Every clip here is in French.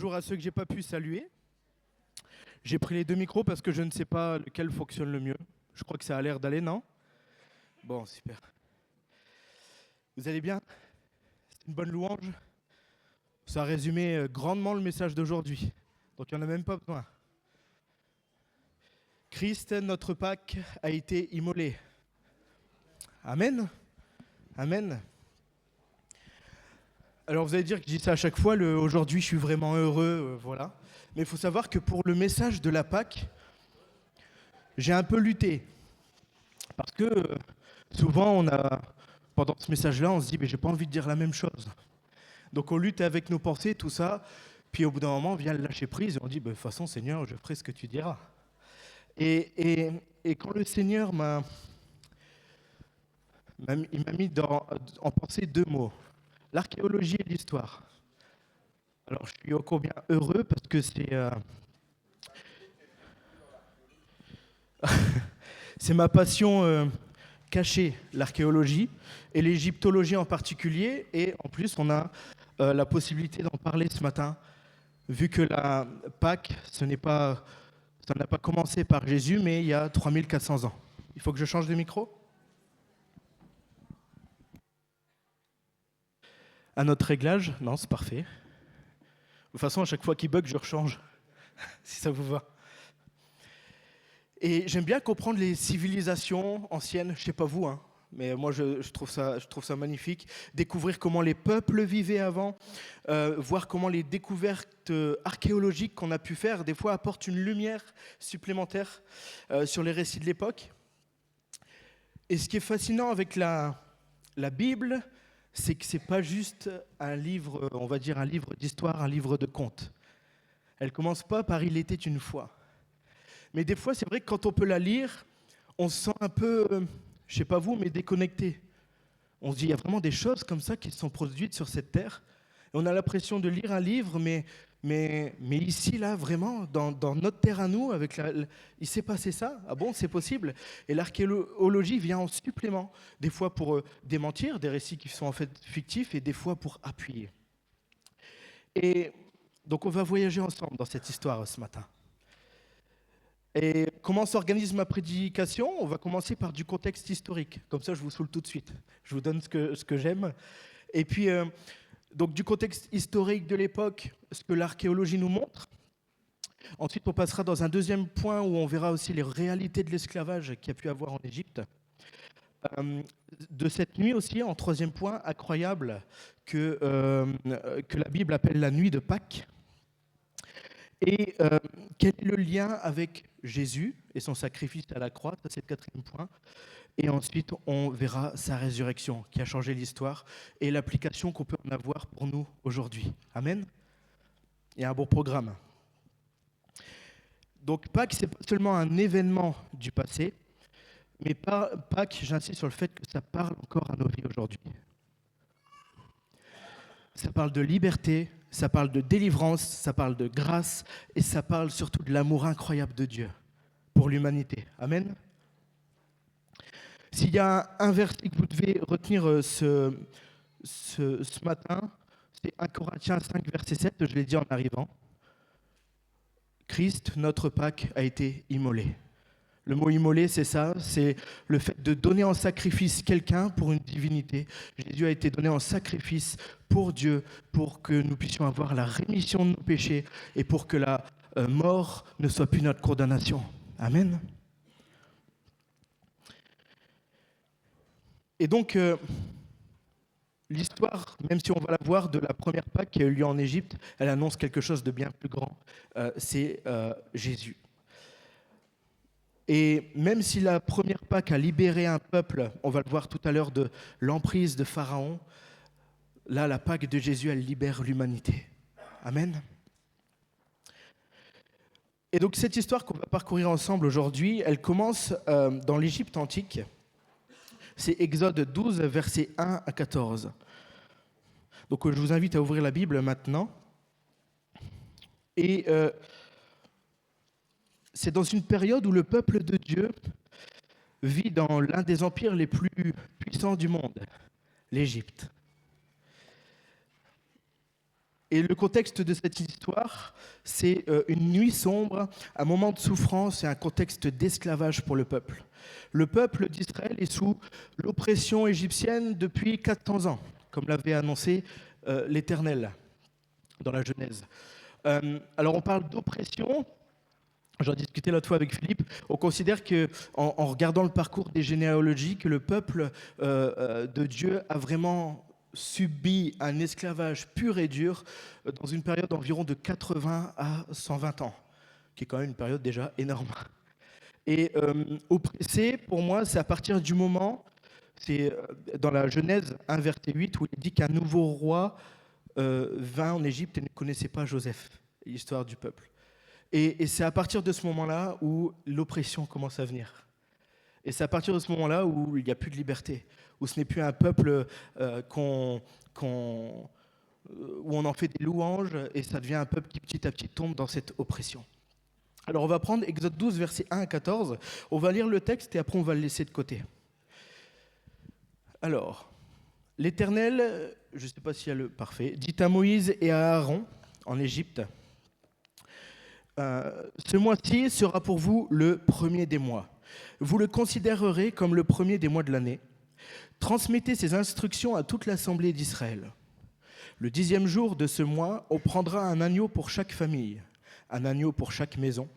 Bonjour à ceux que j'ai pas pu saluer. J'ai pris les deux micros parce que je ne sais pas lequel fonctionne le mieux. Je crois que ça a l'air d'aller, non? Bon, super. Vous allez bien? C'est une bonne louange. Ça a résumé grandement le message d'aujourd'hui. Donc il n'y en a même pas besoin. Christ, notre Pâque, a été immolé. Amen. Amen. Alors vous allez dire que je dis ça à chaque fois, aujourd'hui je suis vraiment heureux, voilà. Mais il faut savoir que pour le message de la Pâque, j'ai un peu lutté. Parce que souvent, pendant ce message-là, on se dit mais j'ai pas envie de dire la même chose. Donc on lutte avec nos pensées, tout ça. Puis au bout d'un moment, on vient le lâcher prise et on dit de toute façon, Seigneur, je ferai ce que tu diras. Et quand le Seigneur il m'a mis en pensée deux mots, l'archéologie et l'histoire. Alors je suis ô combien heureux parce que c'est ma passion cachée, l'archéologie et l'égyptologie en particulier. Et en plus, on a la possibilité d'en parler ce matin, vu que la Pâque, ça n'a pas commencé par Jésus, mais il y a 3400 ans. Il faut que je change de micro ? À notre réglage ? Non, c'est parfait. De toute façon, à chaque fois qu'il bug, je rechange, si ça vous va. Et j'aime bien comprendre les civilisations anciennes, je sais pas vous, hein, mais moi je trouve ça magnifique. Découvrir comment les peuples vivaient avant, voir comment les découvertes archéologiques qu'on a pu faire, des fois apportent une lumière supplémentaire sur les récits de l'époque. Et ce qui est fascinant avec la Bible, c'est que c'est pas juste un livre, on va dire un livre d'histoire, un livre de contes. Elle commence pas par « il était une fois ». Mais des fois, c'est vrai que quand on peut la lire, on se sent un peu, je sais pas vous, mais déconnecté. On se dit, il y a vraiment des choses comme ça qui sont produites sur cette terre. Et on a l'impression de lire un livre, mais ici, là, vraiment, dans notre terre à nous, il s'est passé ça. Ah bon, c'est possible? Et l'archéologie vient en supplément, des fois pour démentir des récits qui sont en fait fictifs, et des fois pour appuyer. Et donc, on va voyager ensemble dans cette histoire ce matin. Et comment s'organise ma prédication? On va commencer par du contexte historique. Comme ça, je vous saoule tout de suite. Je vous donne ce que j'aime. Et puis, donc du contexte historique de l'époque, ce que l'archéologie nous montre. Ensuite, on passera dans un deuxième point où on verra aussi les réalités de l'esclavage qu'il y a pu avoir en Égypte. De cette nuit aussi, en troisième point, incroyable, que la Bible appelle la nuit de Pâques. Et quel est le lien avec Jésus et son sacrifice à la croix? Ça, c'est le quatrième point. Et ensuite, on verra sa résurrection qui a changé l'histoire et l'application qu'on peut en avoir pour nous aujourd'hui. Amen. Il y a un bon programme. Donc Pâques, c'est pas seulement un événement du passé, mais Pâques, j'insiste sur le fait que ça parle encore à nos vies aujourd'hui. Ça parle de liberté, ça parle de délivrance, ça parle de grâce et ça parle surtout de l'amour incroyable de Dieu pour l'humanité. Amen. S'il y a un verset que vous devez retenir ce matin, c'est 1 Corinthiens 5, verset 7, je l'ai dit en arrivant. Christ, notre Pâque, a été immolé. Le mot immolé, c'est ça, c'est le fait de donner en sacrifice quelqu'un pour une divinité. Jésus a été donné en sacrifice pour Dieu, pour que nous puissions avoir la rémission de nos péchés et pour que la mort ne soit plus notre condamnation. Amen. Et donc, l'histoire, même si on va la voir de la première Pâque qui a eu lieu en Égypte, elle annonce quelque chose de bien plus grand. C'est Jésus. Et même si la première Pâque a libéré un peuple, on va le voir tout à l'heure, de l'emprise de Pharaon, là, la Pâque de Jésus, elle libère l'humanité. Amen. Et donc cette histoire qu'on va parcourir ensemble aujourd'hui, elle commence dans l'Égypte antique. C'est Exode 12, versets 1 à 14. Donc je vous invite à ouvrir la Bible maintenant. Et c'est dans une période où le peuple de Dieu vit dans l'un des empires les plus puissants du monde, l'Égypte. Et le contexte de cette histoire, c'est une nuit sombre, un moment de souffrance et un contexte d'esclavage pour le peuple. Le peuple d'Israël est sous l'oppression égyptienne depuis 400 ans, comme l'avait annoncé l'Éternel dans la Genèse. Alors on parle d'oppression. J'en discutais l'autre fois avec Philippe. On considère en regardant le parcours des généalogies, que le peuple de Dieu a vraiment subi un esclavage pur et dur dans une période d'environ de 80 à 120 ans, qui est quand même une période déjà énorme. Et oppressé, pour moi, c'est à partir du moment, c'est dans la Genèse 1, verset 8, où il dit qu'un nouveau roi vint en Égypte et ne connaissait pas Joseph, l'histoire du peuple. Et c'est à partir de ce moment-là où l'oppression commence à venir. Et c'est à partir de ce moment-là où il n'y a plus de liberté, où ce n'est plus un peuple où on en fait des louanges, et ça devient un peuple qui petit à petit tombe dans cette oppression. Alors on va prendre Exode 12, versets 1 à 14. On va lire le texte et après on va le laisser de côté. Alors, l'Éternel, je ne sais pas s'il y a le parfait, dit à Moïse et à Aaron en Égypte: ce mois-ci sera pour vous le premier des mois. Vous le considérerez comme le premier des mois de l'année. Transmettez ces instructions à toute l'assemblée d'Israël. Le 10e jour de ce mois, on prendra un agneau pour chaque famille, un agneau pour chaque maison.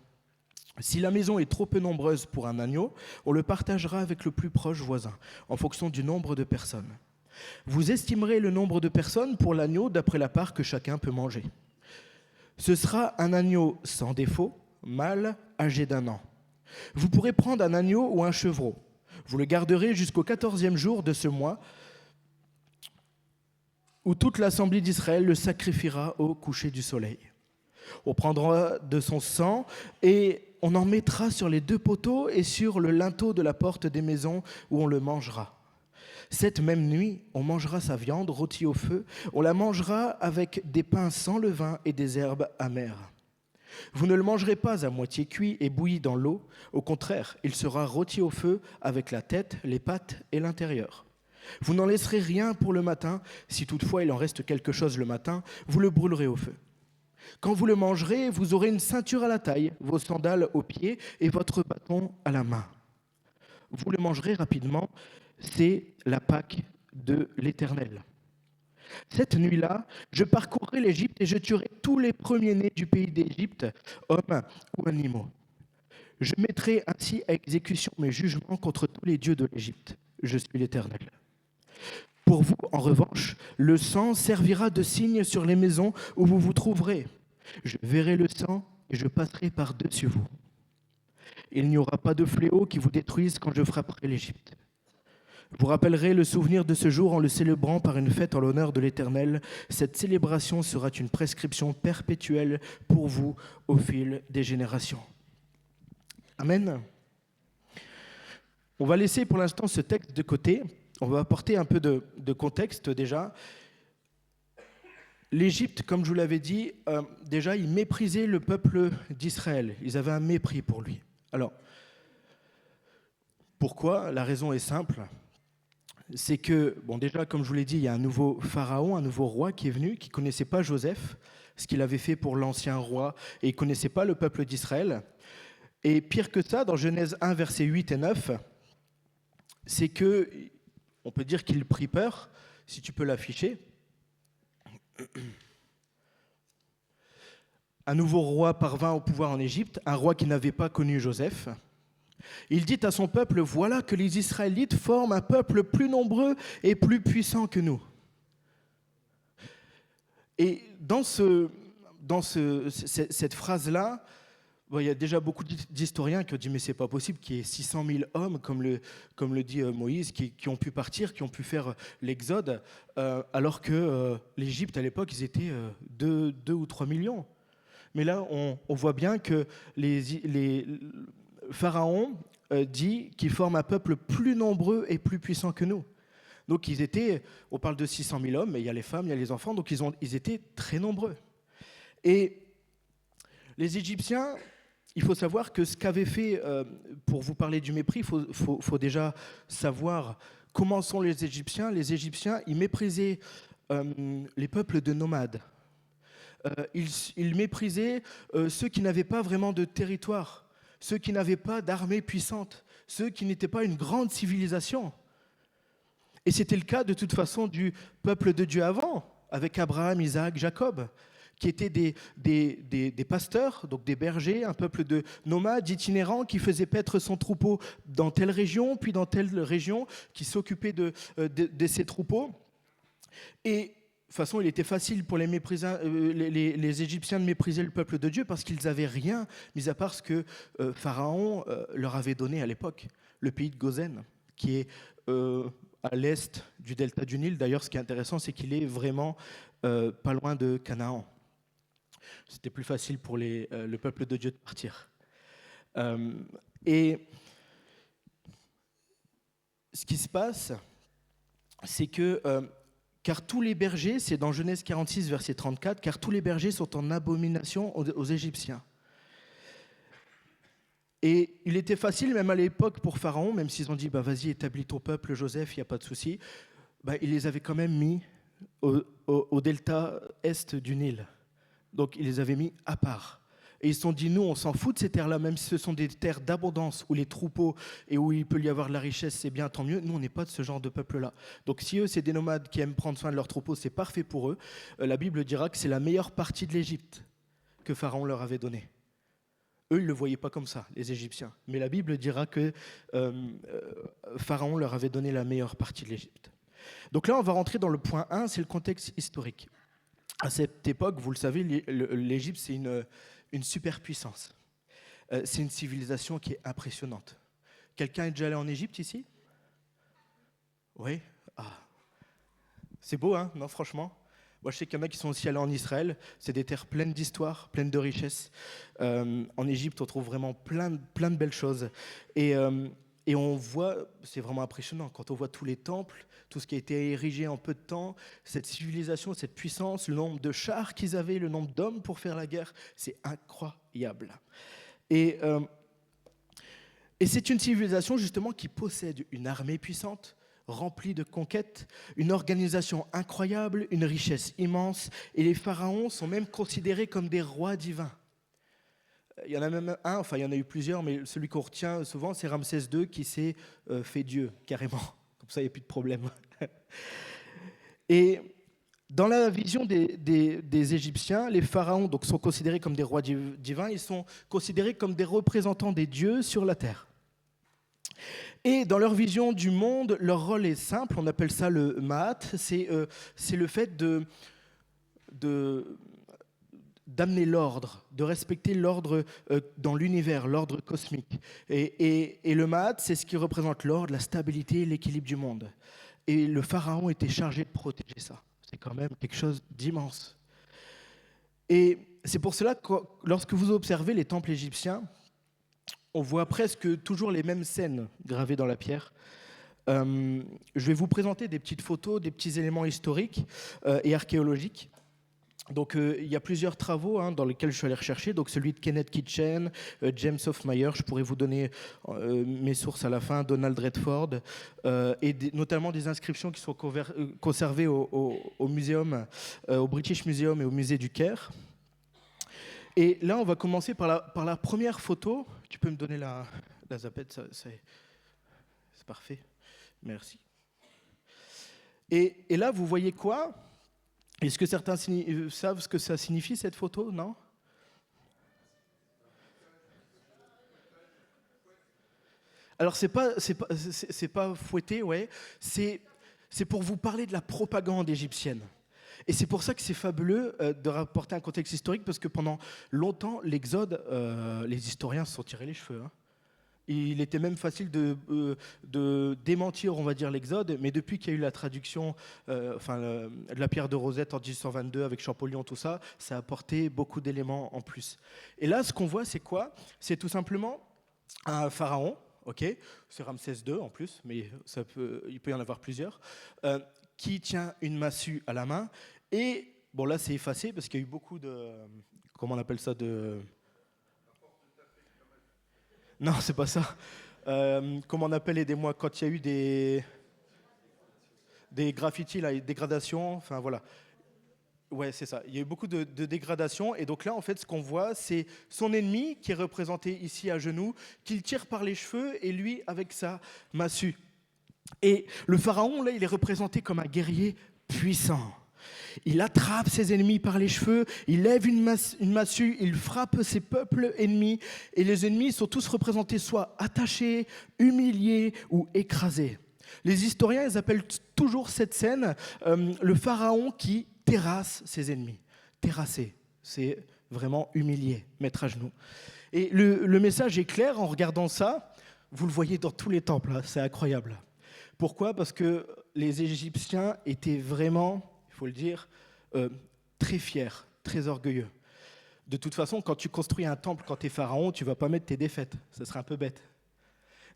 Si la maison est trop peu nombreuse pour un agneau, on le partagera avec le plus proche voisin, en fonction du nombre de personnes. Vous estimerez le nombre de personnes pour l'agneau d'après la part que chacun peut manger. Ce sera un agneau sans défaut, mâle, âgé d'1 an. Vous pourrez prendre un agneau ou un chevreau. Vous le garderez jusqu'au 14e jour de ce mois, où toute l'assemblée d'Israël le sacrifiera au coucher du soleil. On prendra de son sang et on en mettra sur les 2 poteaux et sur le linteau de la porte des maisons où on le mangera. Cette même nuit, on mangera sa viande rôtie au feu, on la mangera avec des pains sans levain et des herbes amères. Vous ne le mangerez pas à moitié cuit et bouilli dans l'eau, au contraire, il sera rôti au feu avec la tête, les pattes et l'intérieur. Vous n'en laisserez rien pour le matin, si toutefois il en reste quelque chose le matin, vous le brûlerez au feu. Quand vous le mangerez, vous aurez une ceinture à la taille, vos sandales aux pieds et votre bâton à la main. Vous le mangerez rapidement, c'est la Pâque de l'Éternel. Cette nuit-là, je parcourrai l'Égypte et je tuerai tous les premiers-nés du pays d'Égypte, hommes ou animaux. Je mettrai ainsi à exécution mes jugements contre tous les dieux de l'Égypte. Je suis l'Éternel. Pour vous, en revanche, le sang servira de signe sur les maisons où vous vous trouverez. Je verrai le sang et je passerai par-dessus vous. Il n'y aura pas de fléau qui vous détruise quand je frapperai l'Égypte. Vous rappellerez le souvenir de ce jour en le célébrant par une fête en l'honneur de l'Éternel. Cette célébration sera une prescription perpétuelle pour vous au fil des générations. Amen. On va laisser pour l'instant ce texte de côté. On va apporter un peu de contexte déjà. L'Égypte, comme je vous l'avais dit, déjà, ils méprisaient le peuple d'Israël. Ils avaient un mépris pour lui. Alors, pourquoi ? La raison est simple. C'est que, bon, déjà, comme je vous l'ai dit, il y a un nouveau pharaon, un nouveau roi qui est venu, qui ne connaissait pas Joseph, ce qu'il avait fait pour l'ancien roi, et il ne connaissait pas le peuple d'Israël. Et pire que ça, dans Genèse 1, versets 8 et 9, c'est que, on peut dire qu'il prit peur, si tu peux l'afficher. Un nouveau roi parvint au pouvoir en Égypte, un roi qui n'avait pas connu Joseph. Il dit à son peuple: voilà que les Israélites forment un peuple plus nombreux et plus puissant que nous. Et dans cette phrase-là, bon, il y a déjà beaucoup d'historiens qui ont dit mais c'est pas possible qu'il y ait 600 000 hommes, comme le dit Moïse, qui ont pu partir, qui ont pu faire l'exode, alors que l'Égypte à l'époque, ils étaient 2 ou 3 millions. Mais là, on voit bien que les Pharaon dit qu'ils forment un peuple plus nombreux et plus puissant que nous. Donc ils étaient, on parle de 600 000 hommes, mais il y a les femmes, il y a les enfants, donc ils étaient très nombreux. Et les Égyptiens, il faut savoir que ce qu'avaient fait, pour vous parler du mépris, il faut déjà savoir comment sont les Égyptiens. Les Égyptiens, ils méprisaient les peuples de nomades. il méprisait ceux qui n'avaient pas vraiment de territoire, ceux qui n'avaient pas d'armée puissante, ceux qui n'étaient pas une grande civilisation. Et c'était le cas de toute façon du peuple de Dieu avant, avec Abraham, Isaac, Jacob, qui étaient des pasteurs, donc des bergers, un peuple de nomades itinérants qui faisaient paître son troupeau dans telle région, puis dans telle région, qui s'occupaient de ces troupeaux. Et de toute façon, il était facile pour les Égyptiens de mépriser le peuple de Dieu parce qu'ils n'avaient rien, mis à part ce que Pharaon leur avait donné à l'époque, le pays de Goshen, qui est à l'est du delta du Nil. D'ailleurs, ce qui est intéressant, c'est qu'il est vraiment pas loin de Canaan. C'était plus facile pour le peuple de Dieu de partir. Et ce qui se passe, c'est que, car tous les bergers, c'est dans Genèse 46, verset 34, car tous les bergers sont en abomination aux Égyptiens. Et il était facile, même à l'époque, pour Pharaon, même s'ils ont dit, vas-y, établis ton peuple, Joseph, il n'y a pas de souci, il les avait quand même mis au delta est du Nil. Donc, il les avait mis à part. Et ils se sont dit, nous, on s'en fout de ces terres-là, même si ce sont des terres d'abondance, où les troupeaux et où il peut y avoir de la richesse, c'est bien, tant mieux. Nous, on n'est pas de ce genre de peuple-là. Donc, si eux, c'est des nomades qui aiment prendre soin de leurs troupeaux, c'est parfait pour eux. La Bible dira que c'est la meilleure partie de l'Égypte que Pharaon leur avait donnée. Eux, ils ne le voyaient pas comme ça, les Égyptiens. Mais la Bible dira que Pharaon leur avait donné la meilleure partie de l'Égypte. Donc là, on va rentrer dans le point 1, c'est le contexte historique. À cette époque, vous le savez, l'Égypte, c'est une superpuissance. C'est une civilisation qui est impressionnante. Quelqu'un est déjà allé en Égypte ici? Oui? C'est beau, hein? Non, franchement. Moi, je sais qu'il y en a qui sont aussi allés en Israël. C'est des terres pleines d'histoire, pleines de richesses. En Égypte, on trouve vraiment plein de belles choses. Et on voit, c'est vraiment impressionnant, quand on voit tous les temples, tout ce qui a été érigé en peu de temps, cette civilisation, cette puissance, le nombre de chars qu'ils avaient, le nombre d'hommes pour faire la guerre, c'est incroyable. Et c'est une civilisation justement qui possède une armée puissante, remplie de conquêtes, une organisation incroyable, une richesse immense, et les pharaons sont même considérés comme des rois divins. Il y en a même un, enfin il y en a eu plusieurs, mais celui qu'on retient souvent, c'est Ramsès II qui s'est fait Dieu, carrément. Comme ça, il n'y a plus de problème. Et dans la vision des Égyptiens, les pharaons donc, sont considérés comme des rois divins, ils sont considérés comme des représentants des dieux sur la terre. Et dans leur vision du monde, leur rôle est simple, on appelle ça le Ma'at, c'est le fait d'amener l'ordre, de respecter l'ordre dans l'univers, l'ordre cosmique. Et le Ma'at, c'est ce qui représente l'ordre, la stabilité, l'équilibre du monde. Et le pharaon était chargé de protéger ça. C'est quand même quelque chose d'immense. Et c'est pour cela que lorsque vous observez les temples égyptiens, on voit presque toujours les mêmes scènes gravées dans la pierre. Je vais vous présenter des petites photos, des petits éléments historiques et archéologiques. Donc, il y a plusieurs travaux dans lesquels je suis allé rechercher. Donc, celui de Kenneth Kitchen, James Hofmeyer, je pourrais vous donner mes sources à la fin, Donald Redford, et notamment des inscriptions qui sont conservées au muséum, au British Museum et au musée du Caire. Et là, on va commencer par la première photo. Tu peux me donner la zapette, c'est parfait. Merci. Et là, vous voyez quoi? Est-ce que certains savent ce que ça signifie, cette photo? Non? Alors, c'est pas fouetté, ouais. C'est pour vous parler de la propagande égyptienne. Et c'est pour ça que c'est fabuleux de rapporter un contexte historique, parce que pendant longtemps, l'Exode, les historiens se sont tirés les cheveux. Il était même facile de démentir, on va dire, l'Exode, mais depuis qu'il y a eu la traduction de la pierre de Rosette en 1822 avec Champollion, tout ça, ça a apporté beaucoup d'éléments en plus. Et là, ce qu'on voit, c'est quoi? C'est tout simplement un pharaon, ok, c'est Ramsès II en plus, mais il peut y en avoir plusieurs, qui tient une massue à la main. Et bon, là, c'est effacé parce qu'il y a eu beaucoup de... Comment on appelle ça de... Non, c'est pas ça. Comment on appelle, aidez-moi, quand il y a eu des graffitis, là, des dégradations, enfin voilà. Ouais, c'est ça. Il y a eu beaucoup de dégradation. Et donc là, en fait, ce qu'on voit, c'est son ennemi qui est représenté ici à genoux, qu'il tire par les cheveux et lui avec sa massue. Et le pharaon, là, il est représenté comme un guerrier puissant. Il attrape ses ennemis par les cheveux, il lève une massue, il frappe ses peuples ennemis. Et les ennemis sont tous représentés soit attachés, humiliés ou écrasés. Les historiens, ils appellent toujours cette scène le pharaon qui terrasse ses ennemis. Terrasser, c'est vraiment humilier, mettre à genoux. Et le message est clair en regardant ça. Vous le voyez dans tous les temples, là, c'est incroyable. Pourquoi ? Parce que les Égyptiens étaient vraiment, il faut le dire, très fiers, très orgueilleux. De toute façon, quand tu construis un temple, quand tu es pharaon, tu ne vas pas mettre tes défaites. Ça serait un peu bête.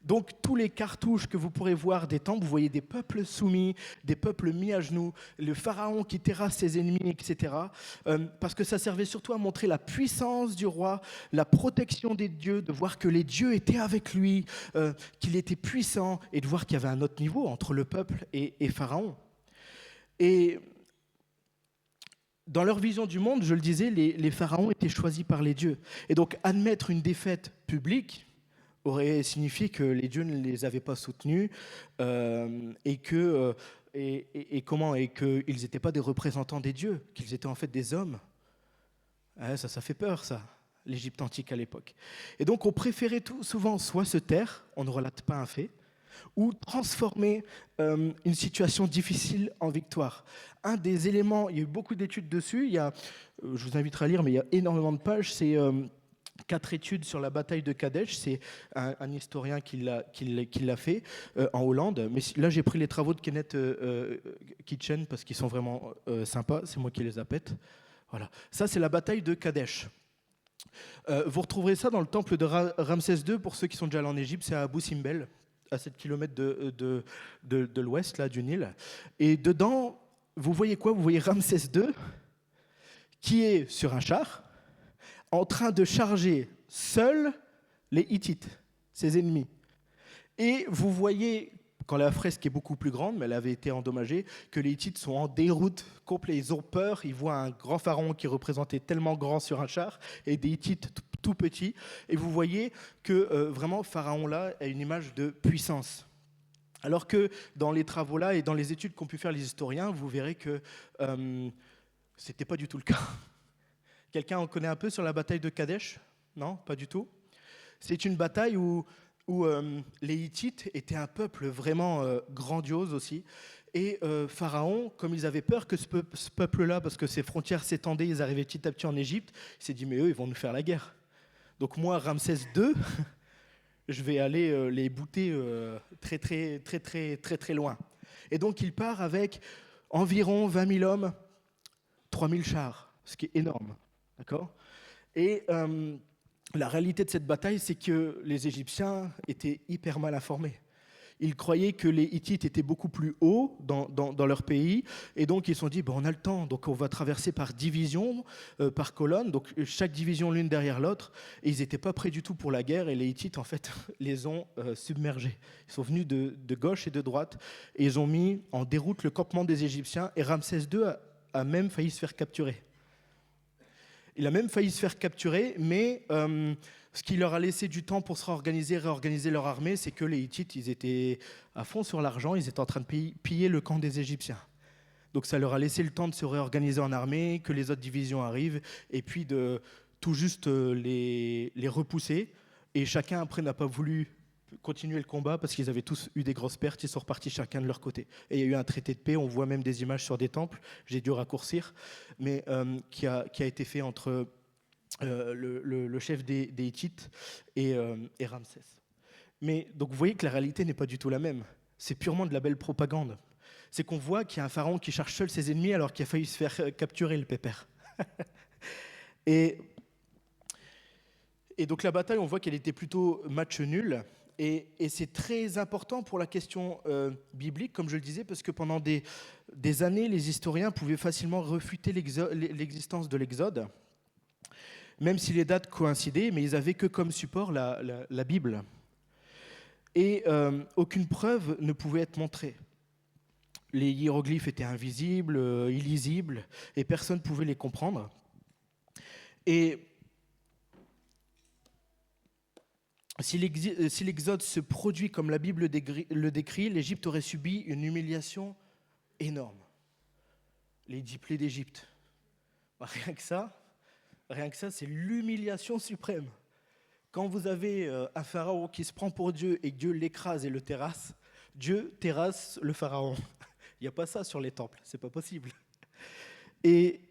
Donc, tous les cartouches que vous pourrez voir des temples, vous voyez des peuples soumis, des peuples mis à genoux, le pharaon qui terrasse ses ennemis, etc. Parce que ça servait surtout à montrer la puissance du roi, la protection des dieux, de voir que les dieux étaient avec lui, qu'il était puissant, et de voir qu'il y avait un autre niveau entre le peuple et pharaon. Et dans leur vision du monde, je le disais, les pharaons étaient choisis par les dieux. Et donc, admettre une défaite publique aurait signifié que les dieux ne les avaient pas soutenus et qu'ils n'étaient pas des représentants des dieux, qu'ils étaient en fait des hommes. Ça fait peur, ça, l'Égypte antique à l'époque. Et donc, on préférait tout souvent soit se taire, on ne relate pas un fait, ou transformer une situation difficile en victoire. Un des éléments, il y a eu beaucoup d'études dessus, je vous inviterai à lire, mais il y a énormément de pages, c'est 4 études sur la bataille de Kadesh, c'est un historien qui l'a fait en Hollande. Mais là, j'ai pris les travaux de Kenneth Kitchen parce qu'ils sont vraiment sympas, c'est moi qui les appète. Voilà. Ça, c'est la bataille de Kadesh. Vous retrouverez ça dans le temple de Ramsès II, pour ceux qui sont déjà allés en Égypte, c'est à Abou Simbel, à 7 km de l'ouest là, du Nil. Et dedans, vous voyez quoi ? Vous voyez Ramsès II qui est sur un char, en train de charger seuls les Hittites, ses ennemis. Et vous voyez, quand la fresque est beaucoup plus grande, mais elle avait été endommagée, que les Hittites sont en déroute complet. Ils ont peur, ils voient un grand pharaon qui est représenté tellement grand sur un char, et des Hittites tout petits. Et vous voyez que vraiment, pharaon là a une image de puissance. Alors que dans les travaux là et dans les études qu'ont pu faire les historiens, vous verrez que c'était pas du tout le cas. Quelqu'un en connaît un peu sur la bataille de Kadesh ? Non, pas du tout. C'est une bataille où les Hittites étaient un peuple vraiment grandiose aussi. Et Pharaon, comme ils avaient peur que ce peuple-là, parce que ses frontières s'étendaient, ils arrivaient petit à petit en Égypte, il s'est dit, mais eux, ils vont nous faire la guerre. Donc moi, Ramsès II, je vais aller les bouter très, très, très, très, très, très loin. Et donc il part avec environ 20 000 hommes, 3 000 chars, ce qui est énorme. D'accord ? Et la réalité de cette bataille, c'est que les Égyptiens étaient hyper mal informés. Ils croyaient que les Hittites étaient beaucoup plus hauts dans leur pays, et donc ils se sont dit, on a le temps, donc on va traverser par division, par colonne, donc chaque division l'une derrière l'autre, et ils n'étaient pas prêts du tout pour la guerre, et les Hittites, en fait, les ont submergés. Ils sont venus de gauche et de droite, et ils ont mis en déroute le campement des Égyptiens, et Ramsès II a même failli se faire capturer. Il a même failli se faire capturer, mais ce qui leur a laissé du temps pour se réorganiser leur armée, c'est que les Hittites, ils étaient à fond sur l'argent, ils étaient en train de piller le camp des Égyptiens. Donc ça leur a laissé le temps de se réorganiser en armée, que les autres divisions arrivent, et puis de tout juste les repousser. Et chacun, après, n'a pas voulu continuer le combat parce qu'ils avaient tous eu des grosses pertes, ils sont repartis chacun de leur côté. Et il y a eu un traité de paix, on voit même des images sur des temples, j'ai dû raccourcir, mais qui a été fait entre le chef des Hittites et Ramsès. Mais donc vous voyez que la réalité n'est pas du tout la même, c'est purement de la belle propagande. C'est qu'on voit qu'il y a un pharaon qui cherche seul ses ennemis alors qu'il a failli se faire capturer, le pépère. Et donc la bataille, on voit qu'elle était plutôt match nul. Et c'est très important pour la question biblique, comme je le disais, parce que pendant des années, les historiens pouvaient facilement refuter l'existence de l'Exode, même si les dates coïncidaient, mais ils n'avaient que comme support la Bible. Et aucune preuve ne pouvait être montrée. Les hiéroglyphes étaient invisibles, illisibles, et personne ne pouvait les comprendre. Et si l'Exode se produit comme la Bible le décrit, l'Égypte aurait subi une humiliation énorme. Les 10 plaies d'Égypte. Rien que ça, c'est l'humiliation suprême. Quand vous avez un pharaon qui se prend pour Dieu et que Dieu l'écrase et le terrasse, Dieu terrasse le pharaon. Il n'y a pas ça sur les temples, c'est pas possible. Et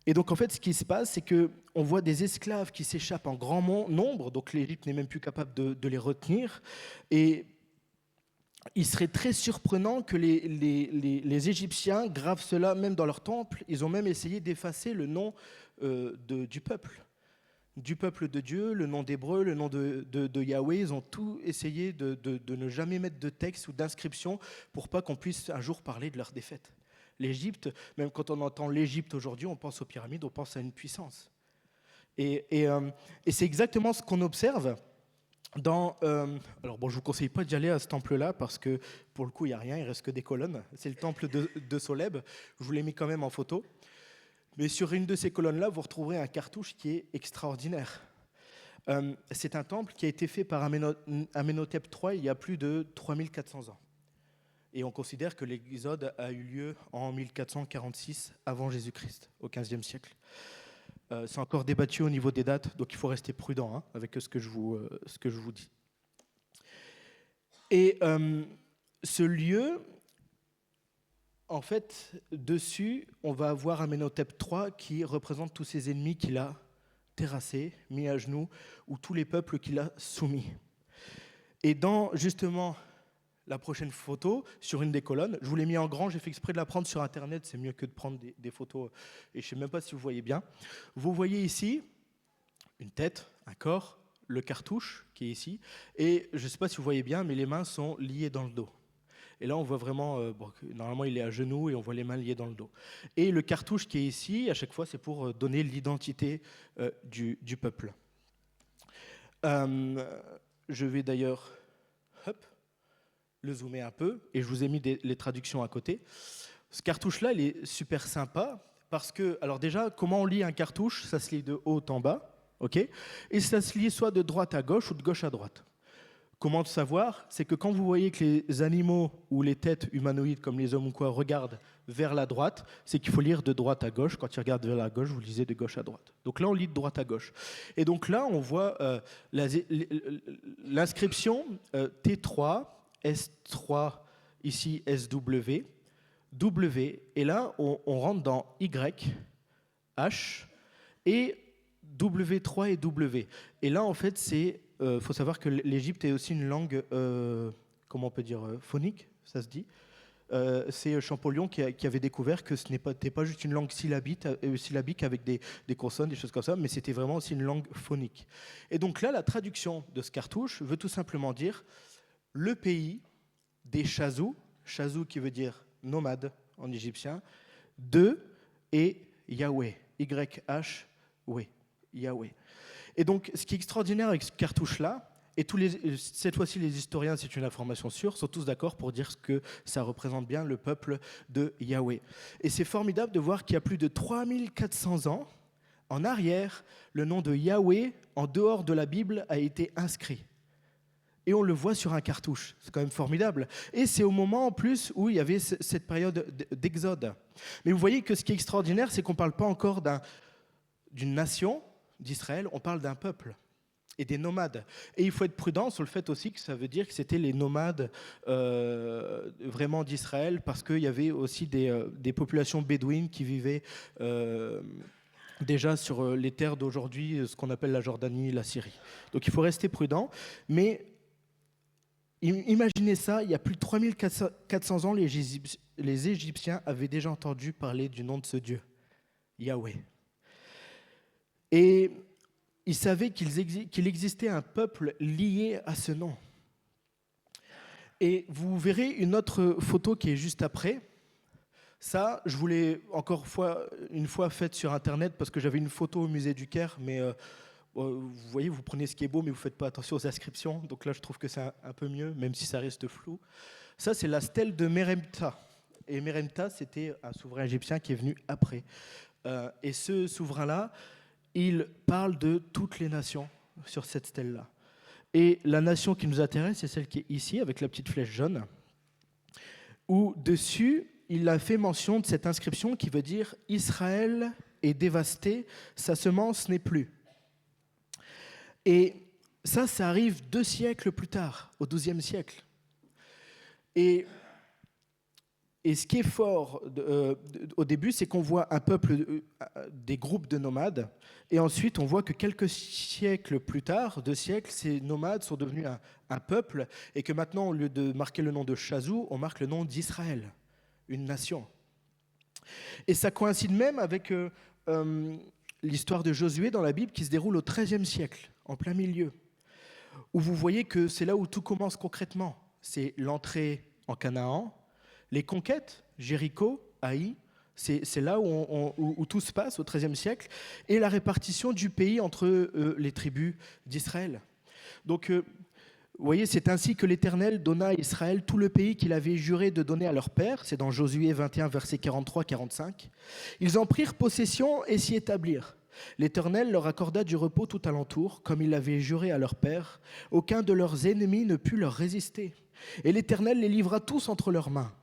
donc en fait, ce qui se passe, c'est qu'on voit des esclaves qui s'échappent en grand nombre, donc l'Égypte n'est même plus capable de les retenir. Et il serait très surprenant que les Égyptiens gravent cela même dans leur temple. Ils ont même essayé d'effacer le nom du peuple de Dieu, le nom d'Hébreu, le nom de Yahweh. Ils ont tout essayé de ne jamais mettre de texte ou d'inscription pour pas qu'on puisse un jour parler de leur défaite. L'Égypte, même quand on entend l'Égypte aujourd'hui, on pense aux pyramides, on pense à une puissance. Et c'est exactement ce qu'on observe alors bon, je vous conseille pas d'y aller à ce temple-là parce que pour le coup, il n'y a rien, il reste que des colonnes. C'est le temple de Soleb. Je vous l'ai mis quand même en photo. Mais sur une de ces colonnes-là, vous retrouverez un cartouche qui est extraordinaire. C'est un temple qui a été fait par Amenhotep III il y a plus de 3400 ans. Et on considère que l'Exode a eu lieu en 1446 avant Jésus-Christ, au XVe siècle. C'est encore débattu au niveau des dates, donc il faut rester prudent avec ce que je vous dis. Et ce lieu, en fait, dessus, on va avoir Amenhotep III qui représente tous ses ennemis qu'il a terrassés, mis à genoux, ou tous les peuples qu'il a soumis. Et dans, justement, la prochaine photo, sur une des colonnes, je vous l'ai mis en grand, j'ai fait exprès de la prendre sur Internet, c'est mieux que de prendre des photos, et je ne sais même pas si vous voyez bien. Vous voyez ici une tête, un corps, le cartouche qui est ici, et je ne sais pas si vous voyez bien, mais les mains sont liées dans le dos. Et là, on voit vraiment, normalement, il est à genoux et on voit les mains liées dans le dos. Et le cartouche qui est ici, à chaque fois, c'est pour donner l'identité du peuple. Je vais d'ailleurs le zoomer un peu, et je vous ai mis les traductions à côté. Ce cartouche-là, il est super sympa, parce que, alors déjà, comment on lit un cartouche? Ça se lit de haut en bas, ok? Et ça se lit soit de droite à gauche ou de gauche à droite. Comment le savoir? C'est que quand vous voyez que les animaux ou les têtes humanoïdes, comme les hommes ou quoi, regardent vers la droite, c'est qu'il faut lire de droite à gauche. Quand ils regardent vers la gauche, vous lisez de gauche à droite. Donc là, on lit de droite à gauche. Et donc là, on voit l'inscription T3, S3, ici SW, W, et là, on rentre dans Y, H, et W3 et W. Et là, en fait, faut savoir que l'Égypte est aussi une langue, comment on peut dire, phonique, ça se dit. C'est Champollion qui avait découvert que ce n'était pas juste une langue syllabique avec des consonnes, des choses comme ça, mais c'était vraiment aussi une langue phonique. Et donc là, la traduction de ce cartouche veut tout simplement dire le pays des Chazous, Chazou qui veut dire nomade en égyptien, et Yahweh, Y-H-W, Yahweh. Et donc, ce qui est extraordinaire avec ce cartouche-là, et cette fois-ci, les historiens, c'est une information sûre, sont tous d'accord pour dire que ça représente bien le peuple de Yahweh. Et c'est formidable de voir qu'il y a plus de 3400 ans, en arrière, le nom de Yahweh, en dehors de la Bible, a été inscrit. Et on le voit sur un cartouche. C'est quand même formidable. Et c'est au moment, en plus, où il y avait cette période d'exode. Mais vous voyez que ce qui est extraordinaire, c'est qu'on ne parle pas encore d'une nation d'Israël, on parle d'un peuple et des nomades. Et il faut être prudent sur le fait aussi que ça veut dire que c'était les nomades vraiment d'Israël, parce qu'il y avait aussi des populations bédouines qui vivaient déjà sur les terres d'aujourd'hui, ce qu'on appelle la Jordanie, la Syrie. Donc il faut rester prudent. Mais imaginez ça, il y a plus de 3400 ans, les Égyptiens avaient déjà entendu parler du nom de ce Dieu, Yahweh. Et ils savaient qu'il existait un peuple lié à ce nom. Et vous verrez une autre photo qui est juste après. Ça, je vous l'ai encore une fois faite sur Internet parce que j'avais une photo au musée du Caire, mais vous voyez, vous prenez ce qui est beau, mais vous ne faites pas attention aux inscriptions. Donc là, je trouve que c'est un peu mieux, même si ça reste flou. Ça, c'est la stèle de Meremta. Et Meremta, c'était un souverain égyptien qui est venu après. Et ce souverain-là, il parle de toutes les nations sur cette stèle-là. Et la nation qui nous intéresse, c'est celle qui est ici, avec la petite flèche jaune, où dessus, il a fait mention de cette inscription qui veut dire « Israël est dévasté, sa semence n'est plus ». Et ça arrive 2 siècles plus tard, au XIIe siècle. Et ce qui est fort au début, c'est qu'on voit un peuple, des groupes de nomades, et ensuite on voit que quelques siècles plus tard, 2 siècles, ces nomades sont devenus un peuple, et que maintenant, au lieu de marquer le nom de Chazou, on marque le nom d'Israël, une nation. Et ça coïncide même avec l'histoire de Josué dans la Bible qui se déroule au XIIIe siècle, en plein milieu, où vous voyez que c'est là où tout commence concrètement. C'est l'entrée en Canaan, les conquêtes, Jéricho, Haï, c'est là où tout se passe au XIIIe siècle, et la répartition du pays entre les tribus d'Israël. Donc, vous voyez, c'est ainsi que l'Éternel donna à Israël tout le pays qu'il avait juré de donner à leur père. C'est dans Josué 21, versets 43-45. Ils en prirent possession et s'y établirent. L'Éternel leur accorda du repos tout alentour, comme il l'avait juré à leur père. Aucun de leurs ennemis ne put leur résister. Et l'Éternel les livra tous entre leurs mains.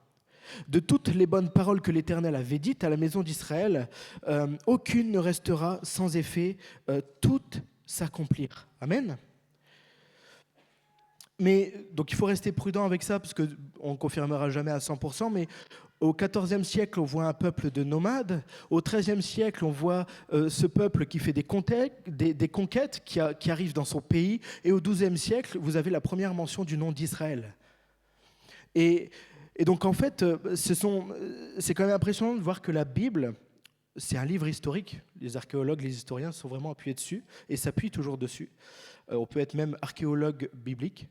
De toutes les bonnes paroles que l'Éternel avait dites à la maison d'Israël, aucune ne restera sans effet, toutes s'accomplirent. Amen. Mais, donc il faut rester prudent avec ça, parce qu'on ne confirmera jamais à 100%, mais au XIVe siècle, on voit un peuple de nomades. Au XIIIe siècle, on voit ce peuple qui fait des conquêtes qui arrivent dans son pays. Et au XIIe siècle, vous avez la première mention du nom d'Israël. Et donc, en fait, c'est quand même impressionnant de voir que la Bible, c'est un livre historique. Les archéologues, les historiens sont vraiment appuyés dessus et s'appuient toujours dessus. On peut être même archéologue biblique.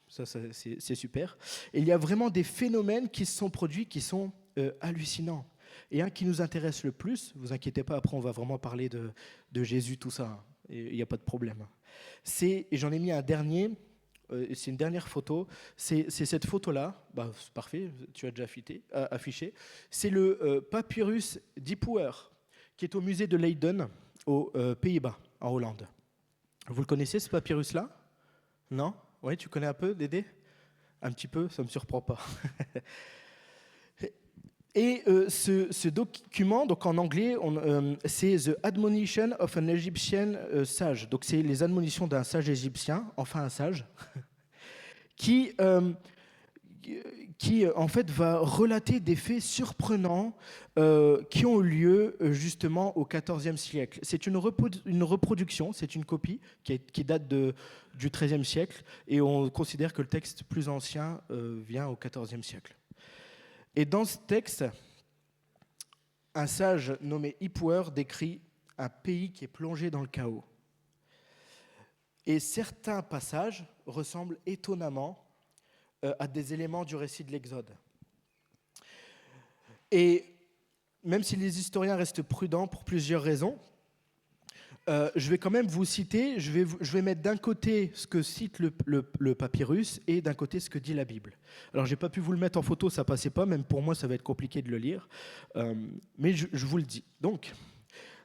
Ça, c'est super. Et il y a vraiment des phénomènes qui se sont produits qui sont hallucinants. Et un qui nous intéresse le plus, ne vous inquiétez pas, après on va vraiment parler de Jésus, tout ça, il n'y a pas de problème. Et j'en ai mis un dernier, c'est une dernière photo, c'est cette photo-là, c'est parfait, tu as déjà affiché. C'est le papyrus d'Ipuwer, qui est au musée de Leiden, aux Pays-Bas, en Hollande. Vous le connaissez, ce papyrus-là? Non? Oui, tu connais un peu, Dédé? Un petit peu, ça ne me surprend pas. Et ce document, donc en anglais, c'est The Admonition of an Egyptian Sage. Donc c'est les admonitions d'un sage égyptien, enfin un sage, qui en fait va relater des faits surprenants qui ont eu lieu justement au XIVe siècle. C'est une reproduction, c'est une copie qui date du XIIIe siècle, et on considère que le texte plus ancien vient au XIVe siècle. Et dans ce texte, un sage nommé Ipuwer décrit un pays qui est plongé dans le chaos. Et certains passages ressemblent étonnamment à des éléments du récit de l'Exode. Et même si les historiens restent prudents pour plusieurs raisons, je vais quand même vous citer, je vais mettre d'un côté ce que cite le papyrus et d'un côté ce que dit la Bible. Alors, je n'ai pas pu vous le mettre en photo, ça ne passait pas, même pour moi, ça va être compliqué de le lire, mais je vous le dis. Donc,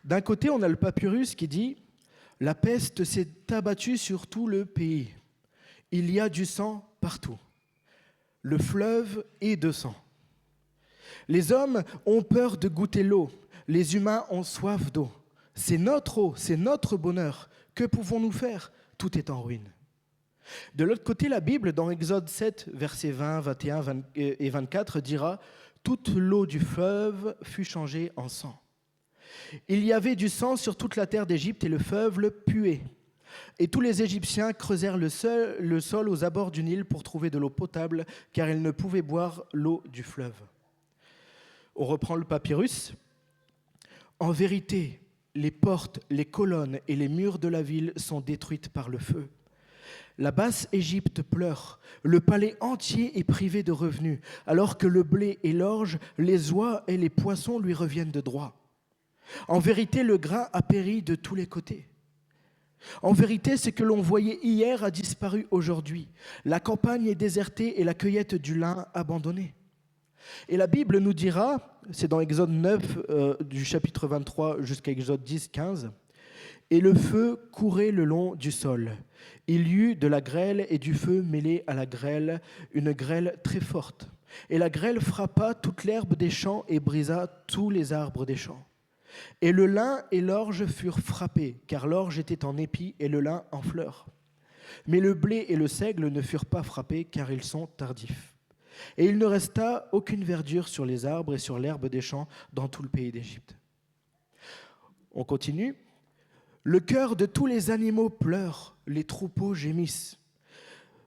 d'un côté, on a le papyrus qui dit « La peste s'est abattue sur tout le pays. Il y a du sang partout. Le fleuve est de sang. Les hommes ont peur de goûter l'eau. Les humains ont soif d'eau. C'est notre eau, c'est notre bonheur. Que pouvons-nous faire? Tout est en ruine. » De l'autre côté, la Bible, dans Exode 7, versets 20, 21 et 24, dira « Toute l'eau du fleuve fut changée en sang. Il y avait du sang sur toute la terre d'Égypte et le fleuve le puait. Et tous les Égyptiens creusèrent le sol aux abords du Nil pour trouver de l'eau potable, car ils ne pouvaient boire l'eau du fleuve. » On reprend le papyrus. « En vérité, les portes, les colonnes et les murs de la ville sont détruites par le feu. La basse Égypte pleure, le palais entier est privé de revenus, alors que le blé et l'orge, les oies et les poissons lui reviennent de droit. En vérité, le grain a péri de tous les côtés. En vérité, ce que l'on voyait hier a disparu aujourd'hui. La campagne est désertée et la cueillette du lin abandonnée. Et la Bible nous dira, c'est dans Exode 9, du chapitre 23 jusqu'à Exode 10, 15, « Et le feu courait le long du sol. Il y eut de la grêle et du feu mêlé à la grêle, une grêle très forte. Et la grêle frappa toute l'herbe des champs et brisa tous les arbres des champs. Et le lin et l'orge furent frappés, car l'orge était en épi et le lin en fleurs. Mais le blé et le seigle ne furent pas frappés, car ils sont tardifs. Et il ne resta aucune verdure sur les arbres et sur l'herbe des champs dans tout le pays d'Égypte. » On continue. « Le cœur de tous les animaux pleure, les troupeaux gémissent.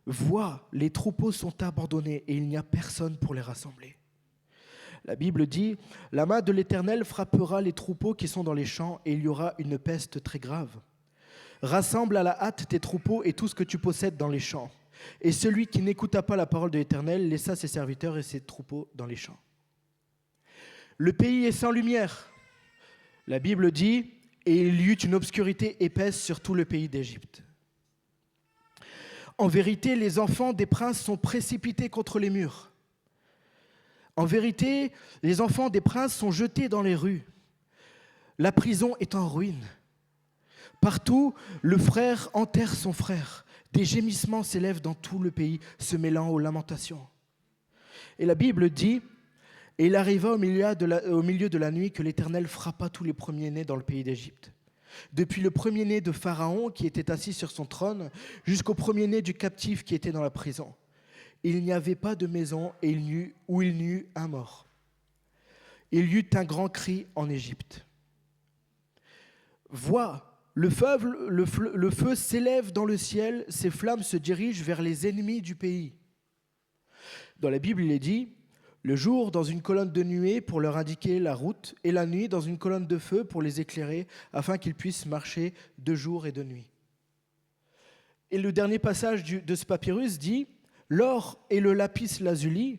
Vois, les troupeaux sont abandonnés et il n'y a personne pour les rassembler. » La Bible dit, « La main de l'Éternel frappera les troupeaux qui sont dans les champs et il y aura une peste très grave. Rassemble à la hâte tes troupeaux et tout ce que tu possèdes dans les champs. Et celui qui n'écouta pas la parole de l'Éternel laissa ses serviteurs et ses troupeaux dans les champs. » Le pays est sans lumière. La Bible dit, « Et il y eut une obscurité épaisse sur tout le pays d'Égypte. » En vérité, les enfants des princes sont précipités contre les murs. En vérité, les enfants des princes sont jetés dans les rues. La prison est en ruine. Partout, le frère enterre son frère. Des gémissements s'élèvent dans tout le pays, se mêlant aux lamentations. Et la Bible dit, « Et il arriva au milieu de la nuit que l'Éternel frappa tous les premiers-nés dans le pays d'Égypte. Depuis le premier-né de Pharaon qui était assis sur son trône, jusqu'au premier-né du captif qui était dans la prison. Il n'y avait pas de maison où il n'y eut un mort. Il y eut un grand cri en Égypte. Vois, le feu s'élève dans le ciel, ses flammes se dirigent vers les ennemis du pays. » Dans la Bible, il est dit, « Le jour dans une colonne de nuée pour leur indiquer la route, et la nuit dans une colonne de feu pour les éclairer, afin qu'ils puissent marcher de jour et de nuit. » Et le dernier passage de ce papyrus dit, « L'or et le lapis lazuli,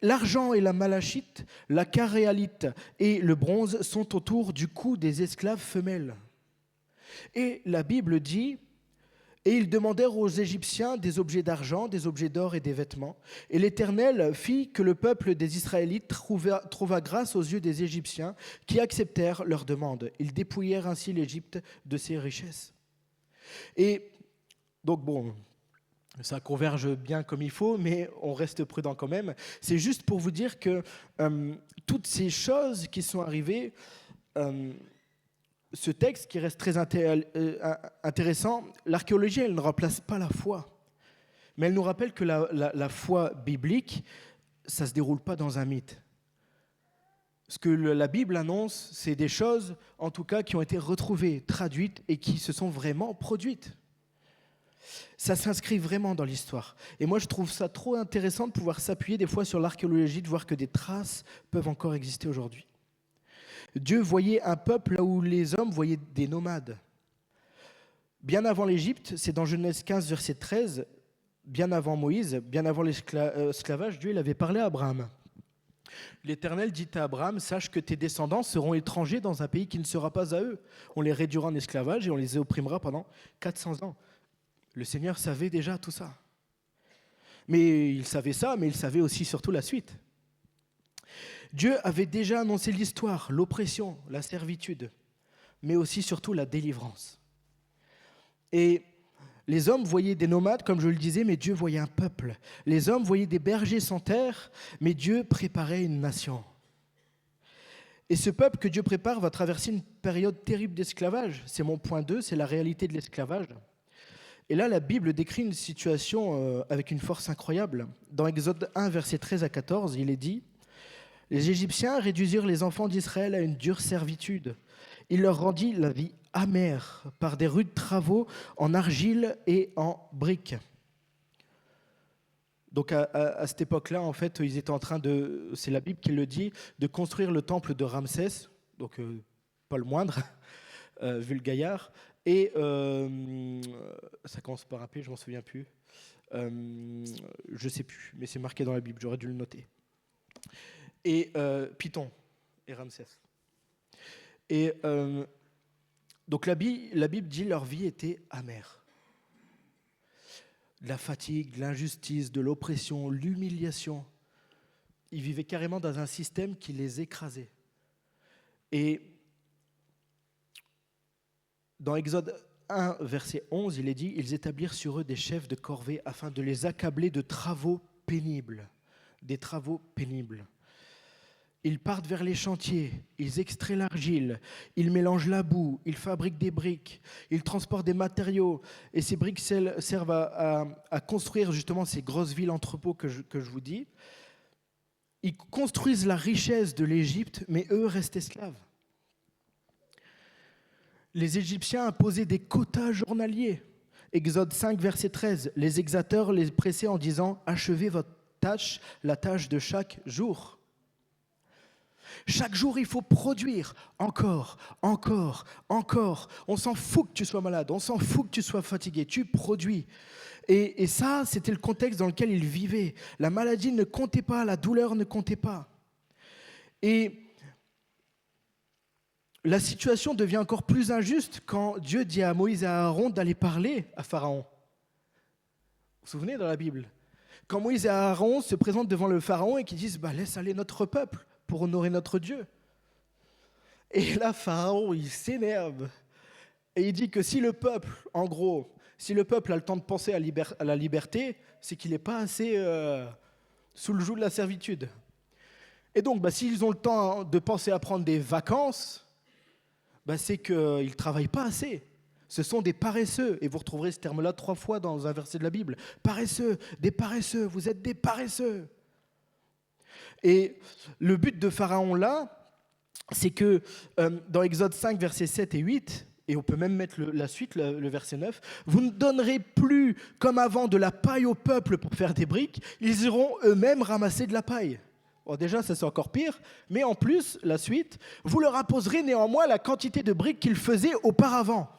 l'argent et la malachite, la caréalite et le bronze sont autour du cou des esclaves femelles. » Et la Bible dit, « Et ils demandèrent aux Égyptiens des objets d'argent, des objets d'or et des vêtements. Et l'Éternel fit que le peuple des Israélites trouva grâce aux yeux des Égyptiens qui acceptèrent leurs demandes. Ils dépouillèrent ainsi l'Égypte de ses richesses. » Et donc bon, ça converge bien comme il faut, mais on reste prudent quand même. C'est juste pour vous dire que toutes ces choses qui sont arrivées, ce texte qui reste très intéressant, l'archéologie, elle ne remplace pas la foi. Mais elle nous rappelle que la foi biblique, ça ne se déroule pas dans un mythe. Ce que la Bible annonce, c'est des choses, en tout cas, qui ont été retrouvées, traduites et qui se sont vraiment produites. Ça s'inscrit vraiment dans l'histoire. Et moi, je trouve ça trop intéressant de pouvoir s'appuyer des fois sur l'archéologie, de voir que des traces peuvent encore exister aujourd'hui. Dieu voyait un peuple là où les hommes voyaient des nomades. Bien avant l'Égypte, c'est dans Genèse 15, verset 13, bien avant Moïse, bien avant l'esclavage, Dieu il avait parlé à Abraham. L'Éternel dit à Abraham, « Sache que tes descendants seront étrangers dans un pays qui ne sera pas à eux. On les réduira en esclavage et on les opprimera pendant 400 ans. » Le Seigneur savait déjà tout ça. Mais il savait ça, mais il savait aussi surtout la suite. Dieu avait déjà annoncé l'histoire, l'oppression, la servitude, mais aussi surtout la délivrance. Et les hommes voyaient des nomades, comme je le disais, mais Dieu voyait un peuple. Les hommes voyaient des bergers sans terre, mais Dieu préparait une nation. Et ce peuple que Dieu prépare va traverser une période terrible d'esclavage. C'est mon point 2, c'est la réalité de l'esclavage. Et là, la Bible décrit une situation avec une force incroyable. Dans Exode 1, versets 13 à 14, il est dit « Les Égyptiens réduisirent les enfants d'Israël à une dure servitude. Il leur rendit la vie amère par des rudes travaux en argile et en briques. » Donc à cette époque-là, en fait, ils étaient en train de, c'est la Bible qui le dit, de construire le temple de Ramsès, donc pas le moindre, vu le gaillard. Et ça commence par un P, je m'en souviens plus. Je sais plus, mais c'est marqué dans la Bible, j'aurais dû le noter. Et Python et Ramsès. Et Donc la Bible dit leur vie était amère. De la fatigue, de l'injustice, de l'oppression, l'humiliation. Ils vivaient carrément dans un système qui les écrasait. Et dans Exode 1, verset 11, il est dit « Ils établirent sur eux des chefs de corvée afin de les accabler de travaux pénibles. » Des travaux pénibles. Ils partent vers les chantiers, ils extraient l'argile, ils mélangent la boue, ils fabriquent des briques, ils transportent des matériaux. Et ces briques servent à construire justement ces grosses villes entrepôts que je vous dis. Ils construisent la richesse de l'Égypte, mais eux restent esclaves. Les Égyptiens imposaient des quotas journaliers. Exode 5, verset 13. Les exacteurs les pressaient en disant « Achevez votre tâche, la tâche de chaque jour. » Chaque jour, il faut produire encore. On s'en fout que tu sois malade, on s'en fout que tu sois fatigué, tu produis. Et ça, c'était le contexte dans lequel ils vivaient. La maladie ne comptait pas, la douleur ne comptait pas. Et la situation devient encore plus injuste quand Dieu dit à Moïse et à Aaron d'aller parler à Pharaon. Vous vous souvenez dans la Bible ? Quand Moïse et Aaron se présentent devant le Pharaon et qu'ils disent « laisse aller notre peuple » pour honorer notre Dieu. Et là, Pharaon, il s'énerve. Et il dit que si le peuple, en gros, si le peuple a le temps de penser à la liberté, c'est qu'il n'est pas assez sous le joug de la servitude. Et donc, s'ils ont le temps de penser à prendre des vacances, c'est qu'ils ne travaillent pas assez. Ce sont des paresseux. Et vous retrouverez ce terme-là 3 fois dans un verset de la Bible. Paresseux, des paresseux, vous êtes des paresseux. Et le but de Pharaon là, c'est que dans Exode 5, versets 7 et 8, et on peut même mettre la suite, le verset 9, « Vous ne donnerez plus comme avant de la paille au peuple pour faire des briques, ils iront eux-mêmes ramasser de la paille. » Bon, déjà, ça c'est encore pire, mais en plus, la suite, « Vous leur imposerez néanmoins la quantité de briques qu'ils faisaient auparavant.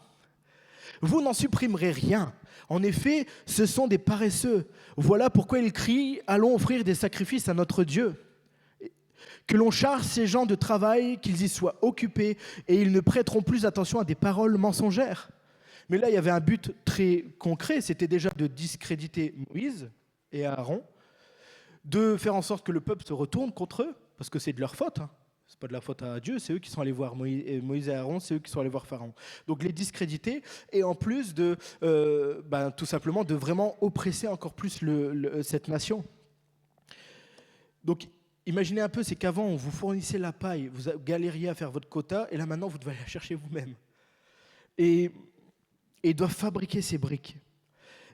Vous n'en supprimerez rien. En effet, ce sont des paresseux. Voilà pourquoi ils crient, allons offrir des sacrifices à notre Dieu. » Que l'on charge ces gens de travail, qu'ils y soient occupés, et ils ne prêteront plus attention à des paroles mensongères. Mais là, il y avait un but très concret, c'était déjà de discréditer Moïse et Aaron, de faire en sorte que le peuple se retourne contre eux, parce que c'est de leur faute. C'est pas de la faute à Dieu, c'est eux qui sont allés voir Moïse et Aaron, c'est eux qui sont allés voir Pharaon. Donc les discréditer, et en plus de, tout simplement, de vraiment oppresser encore plus cette nation. Donc, imaginez un peu, c'est qu'avant, on vous fournissait la paille, vous galériez à faire votre quota, et là maintenant, vous devez aller la chercher vous-même. Et ils doivent fabriquer ces briques.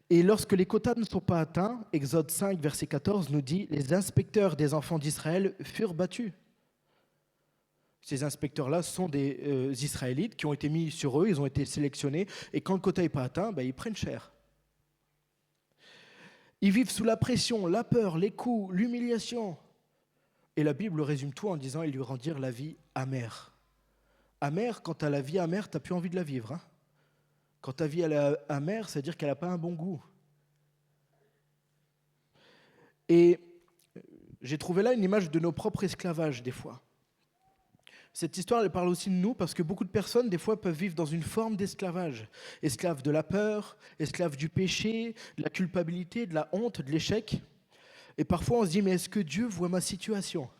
Et lorsque les quotas ne sont pas atteints, Exode 5, verset 14 nous dit « Les inspecteurs des enfants d'Israël furent battus ». Ces inspecteurs-là sont des Israélites qui ont été mis sur eux, ils ont été sélectionnés, et quand le quota n'est pas atteint, ils prennent cher. Ils vivent sous la pression, la peur, les coups, l'humiliation. Et la Bible résume tout en disant « Ils lui rendirent la vie amère ». Amère, quand tu as la vie amère, tu n'as plus envie de la vivre. Quand ta vie elle est amère, c'est-à-dire qu'elle n'a pas un bon goût. Et j'ai trouvé là une image de nos propres esclavages, des fois. Cette histoire, elle parle aussi de nous, parce que beaucoup de personnes, des fois, peuvent vivre dans une forme d'esclavage. Esclaves de la peur, esclaves du péché, de la culpabilité, de la honte, de l'échec. Et parfois, on se dit, mais est-ce que Dieu voit ma situation ?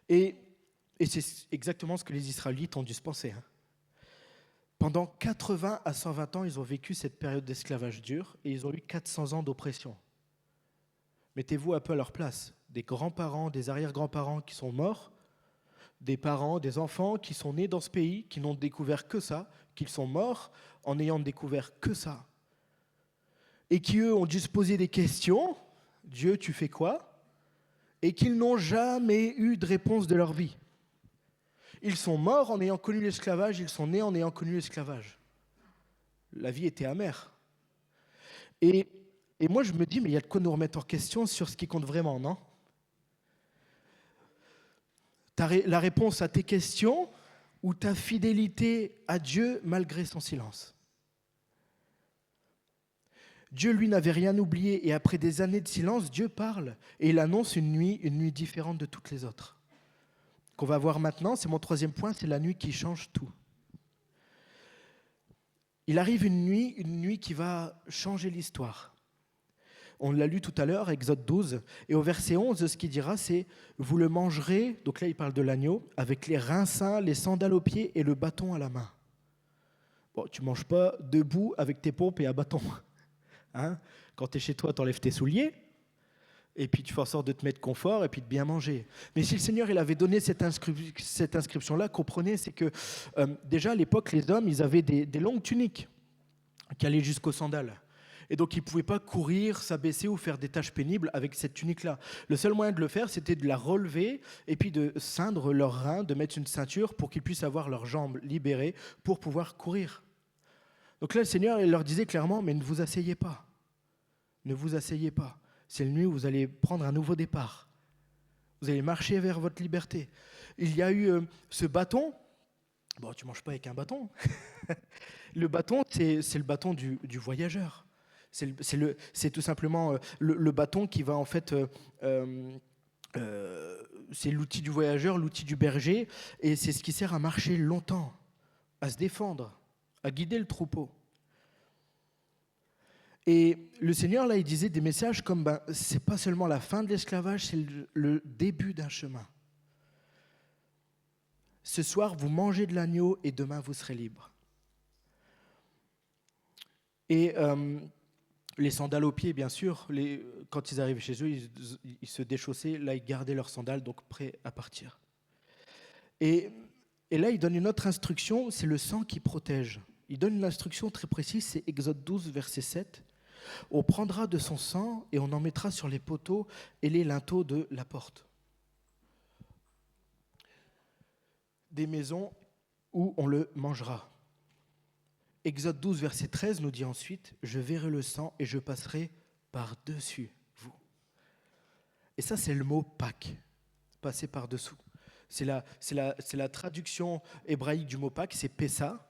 Et c'est exactement ce que les Israélites ont dû se penser. Pendant 80 à 120 ans, ils ont vécu cette période d'esclavage dur et ils ont eu 400 ans d'oppression. Mettez-vous un peu à leur place. Des grands-parents, des arrière-grands-parents qui sont morts, des parents, des enfants qui sont nés dans ce pays, qui n'ont découvert que ça, qu'ils sont morts en n'ayant découvert que ça. Et qui, eux, ont dû se poser des questions. Dieu, tu fais quoi ? Et qu'ils n'ont jamais eu de réponse de leur vie. Ils sont morts en ayant connu l'esclavage, ils sont nés en ayant connu l'esclavage. La vie était amère. Et moi, je me dis, mais il y a de quoi nous remettre en question sur ce qui compte vraiment, non ? La réponse à tes questions ou ta fidélité à Dieu malgré son silence ? Dieu, lui, n'avait rien oublié et après des années de silence, Dieu parle et il annonce une nuit différente de toutes les autres. qu'on va voir maintenant, c'est mon troisième point, c'est la nuit qui change tout. Il arrive une nuit qui va changer l'histoire. On l'a lu tout à l'heure, Exode 12, et au verset 11, ce qu'il dira, c'est « Vous le mangerez », donc là il parle de l'agneau, « avec les reins sains, les sandales aux pieds et le bâton à la main. » Bon, tu ne manges pas debout avec tes pompes et un bâton. Hein? Quand tu es chez toi, tu enlèves tes souliers, et puis tu fais en sorte de te mettre confort et puis de bien manger. Mais si le Seigneur il avait donné cette inscription-là, comprenez, c'est que déjà à l'époque, les hommes, ils avaient des longues tuniques qui allaient jusqu'aux sandales. Et donc, ils ne pouvaient pas courir, s'abaisser ou faire des tâches pénibles avec cette tunique-là. Le seul moyen de le faire, c'était de la relever et puis de ceindre leurs reins, de mettre une ceinture pour qu'ils puissent avoir leurs jambes libérées pour pouvoir courir. Donc là, le Seigneur il leur disait clairement, mais ne vous asseyez pas. Ne vous asseyez pas. C'est la nuit où vous allez prendre un nouveau départ. Vous allez marcher vers votre liberté. Il y a eu ce bâton. Bon, tu ne manges pas avec un bâton. Le bâton, c'est le bâton du voyageur. C'est tout simplement le bâton qui va en fait... c'est l'outil du voyageur, l'outil du berger. Et c'est ce qui sert à marcher longtemps, à se défendre, à guider le troupeau. Et le Seigneur, là, il disait des messages comme c'est pas seulement la fin de l'esclavage, c'est le début d'un chemin. Ce soir, vous mangez de l'agneau et demain, vous serez libre. Et les sandales aux pieds, bien sûr, quand ils arrivaient chez eux, ils se déchaussaient, là, ils gardaient leurs sandales, donc prêts à partir. Et là, il donne une autre instruction, c'est le sang qui protège. Il donne une instruction très précise, c'est Exode 12, verset 7. On prendra de son sang et on en mettra sur les poteaux et les linteaux de la porte. Des maisons où on le mangera. Exode 12, verset 13 nous dit ensuite « Je verrai le sang et je passerai par-dessus vous ». Et ça, c'est le mot « Pâques », passer par-dessous. C'est la traduction hébraïque du mot « Pâques », c'est « Pessa ».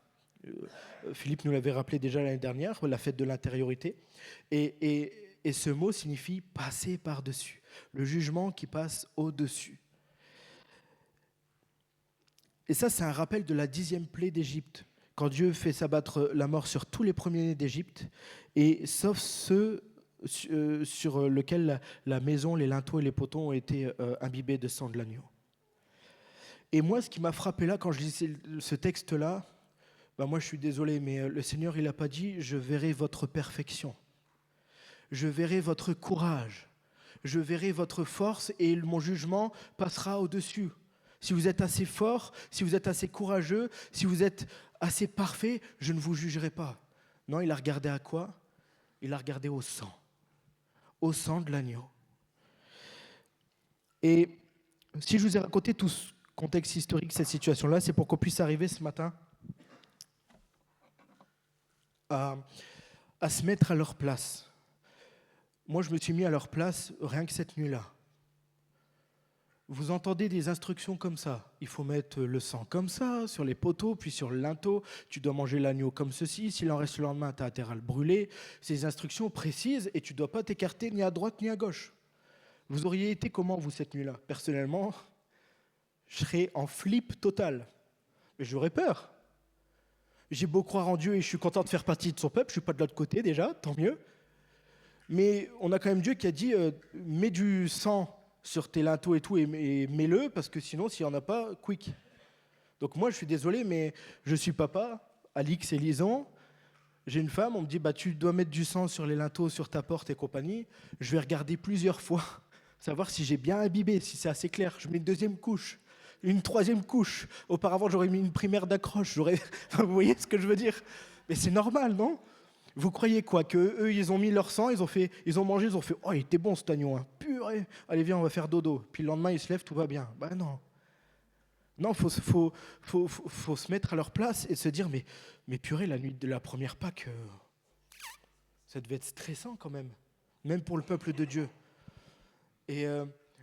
Philippe nous l'avait rappelé déjà l'année dernière, la fête de l'intériorité. Et ce mot signifie « passer par-dessus », le jugement qui passe au-dessus. Et ça, c'est un rappel de la 10e plaie d'Égypte, quand Dieu fait s'abattre la mort sur tous les premiers-nés d'Égypte, et sauf ceux sur lesquels la maison, les linteaux et les poteaux ont été imbibés de sang de l'agneau. Et moi, ce qui m'a frappé là, quand je lisais ce texte-là, moi je suis désolé, mais le Seigneur, il n'a pas dit « je verrai votre perfection ». Je verrai votre courage, je verrai votre force et mon jugement passera au-dessus. Si vous êtes assez fort, si vous êtes assez courageux, si vous êtes assez parfait, je ne vous jugerai pas. Non, il a regardé à quoi? Il a regardé au sang de l'agneau. Et si je vous ai raconté tout ce contexte historique, cette situation-là, c'est pour qu'on puisse arriver ce matin à se mettre à leur place. Moi, je me suis mis à leur place rien que cette nuit-là. Vous entendez des instructions comme ça. Il faut mettre le sang comme ça, sur les poteaux, puis sur le linteau. Tu dois manger l'agneau comme ceci. S'il en reste le lendemain, tu as intérêt à le brûler. C'est des instructions précises et tu ne dois pas t'écarter ni à droite ni à gauche. Vous auriez été comment, vous, cette nuit-là? Personnellement, je serais en flip total. Mais j'aurais peur. J'ai beau croire en Dieu et je suis content de faire partie de son peuple. Je ne suis pas de l'autre côté déjà, tant mieux. Mais on a quand même Dieu qui a dit mets du sang sur tes linteaux et tout et mets-le parce que sinon, s'il n'y en a pas, quick. Donc moi, je suis désolé, mais je suis papa, Alix et Lison. J'ai une femme, on me dit tu dois mettre du sang sur les linteaux, sur ta porte et compagnie. Je vais regarder plusieurs fois, savoir si j'ai bien imbibé, si c'est assez clair. Je mets une deuxième couche, une troisième couche. Auparavant, j'aurais mis une primaire d'accroche. Vous voyez ce que je veux dire? Mais c'est normal, non? Vous croyez quoi? Qu'eux, ils ont mis leur sang, ils ont mangé, ils ont fait « Oh, il était bon cet agneau, hein. Purée, allez viens, on va faire dodo. » Puis le lendemain, ils se lèvent, tout va bien. Non. Non, faut se mettre à leur place et se dire « Mais purée, la nuit de la première Pâques, ça devait être stressant quand même pour le peuple de Dieu. » Et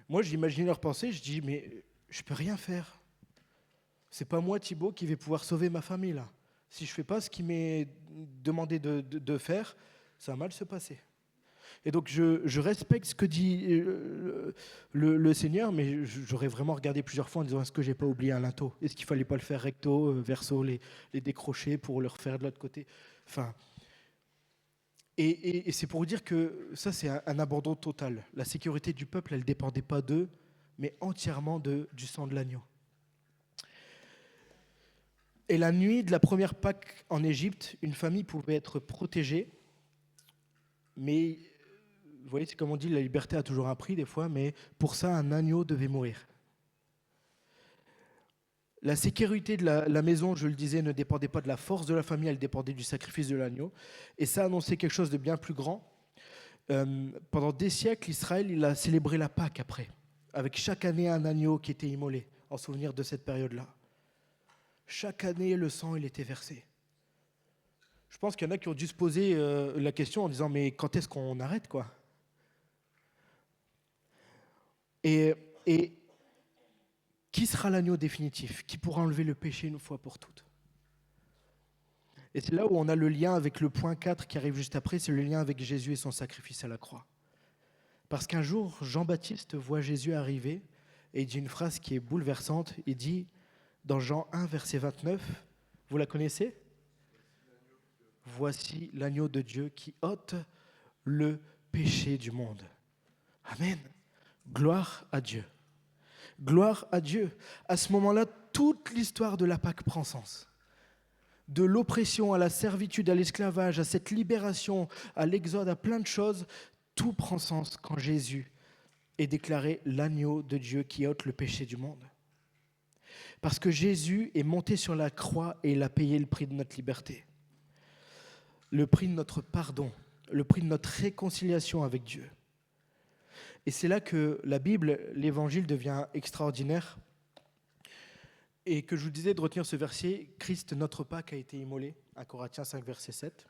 moi, j'imaginais leur pensée, je dis « Mais je peux rien faire. C'est pas moi, Thibaut, qui vais pouvoir sauver ma famille là. Si je ne fais pas ce qui m'est demandé de faire, ça va mal se passer. » Et donc je respecte ce que dit le Seigneur, mais j'aurais vraiment regardé plusieurs fois en disant est-ce que j'ai pas oublié un linteau? Est-ce qu'il fallait pas le faire recto, verso, les décrocher pour le refaire de l'autre côté? Enfin, et c'est pour vous dire que ça c'est un abandon total. La sécurité du peuple, elle dépendait pas d'eux, mais entièrement du sang de l'agneau. Et la nuit de la première Pâque en Égypte, une famille pouvait être protégée, mais vous voyez, c'est comme on dit, la liberté a toujours un prix des fois, mais pour ça, un agneau devait mourir. La sécurité de la maison, je le disais, ne dépendait pas de la force de la famille, elle dépendait du sacrifice de l'agneau. Et ça annonçait quelque chose de bien plus grand. Pendant des siècles, Israël, il a célébré la Pâque après, avec chaque année un agneau qui était immolé, en souvenir de cette période-là. Chaque année, le sang, il était versé. Je pense qu'il y en a qui ont dû se poser la question en disant, mais quand est-ce qu'on arrête, quoi? Et qui sera l'agneau définitif? Qui pourra enlever le péché une fois pour toutes? Et c'est là où on a le lien avec le point 4 qui arrive juste après, c'est le lien avec Jésus et son sacrifice à la croix. Parce qu'un jour, Jean-Baptiste voit Jésus arriver et il dit une phrase qui est bouleversante. Il dit, dans Jean 1, verset 29, vous la connaissez? Voici l'agneau de Dieu qui ôte le péché du monde. Amen. Gloire à Dieu. Gloire à Dieu. À ce moment-là, toute l'histoire de la Pâque prend sens. De l'oppression à la servitude, à l'esclavage, à cette libération, à l'exode, à plein de choses, tout prend sens quand Jésus est déclaré l'agneau de Dieu qui ôte le péché du monde. Parce que Jésus est monté sur la croix et il a payé le prix de notre liberté. Le prix de notre pardon, le prix de notre réconciliation avec Dieu. Et c'est là que la Bible, l'Évangile devient extraordinaire. Et que je vous disais de retenir ce verset, Christ, notre Pâque, a été immolé, à Corinthiens 5, verset 7.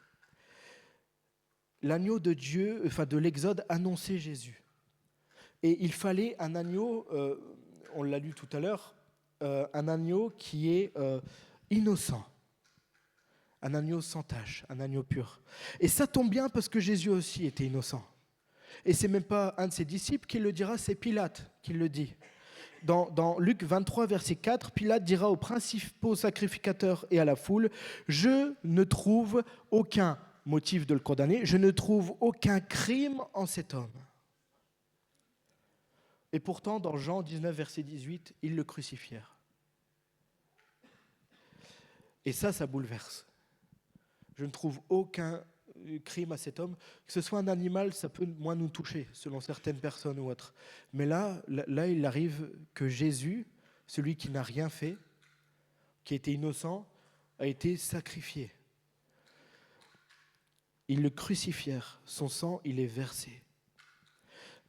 L'agneau de Dieu, enfin de l'Exode, annonçait Jésus. Et il fallait un agneau, on l'a lu tout à l'heure, un agneau qui est innocent. Un agneau sans tache, un agneau pur. Et ça tombe bien parce que Jésus aussi était innocent. Et c'est même pas un de ses disciples qui le dira, c'est Pilate qui le dit. Dans Luc 23, verset 4, Pilate dira aux principaux sacrificateurs et à la foule, « Je ne trouve aucun motif de le condamner, je ne trouve aucun crime en cet homme. » Et pourtant, dans Jean 19, verset 18, ils le crucifièrent. Et ça bouleverse. Je ne trouve aucun crime à cet homme. Que ce soit un animal, ça peut moins nous toucher, selon certaines personnes ou autres. Mais là, il arrive que Jésus, celui qui n'a rien fait, qui était innocent, a été sacrifié. Ils le crucifièrent. Son sang, il est versé.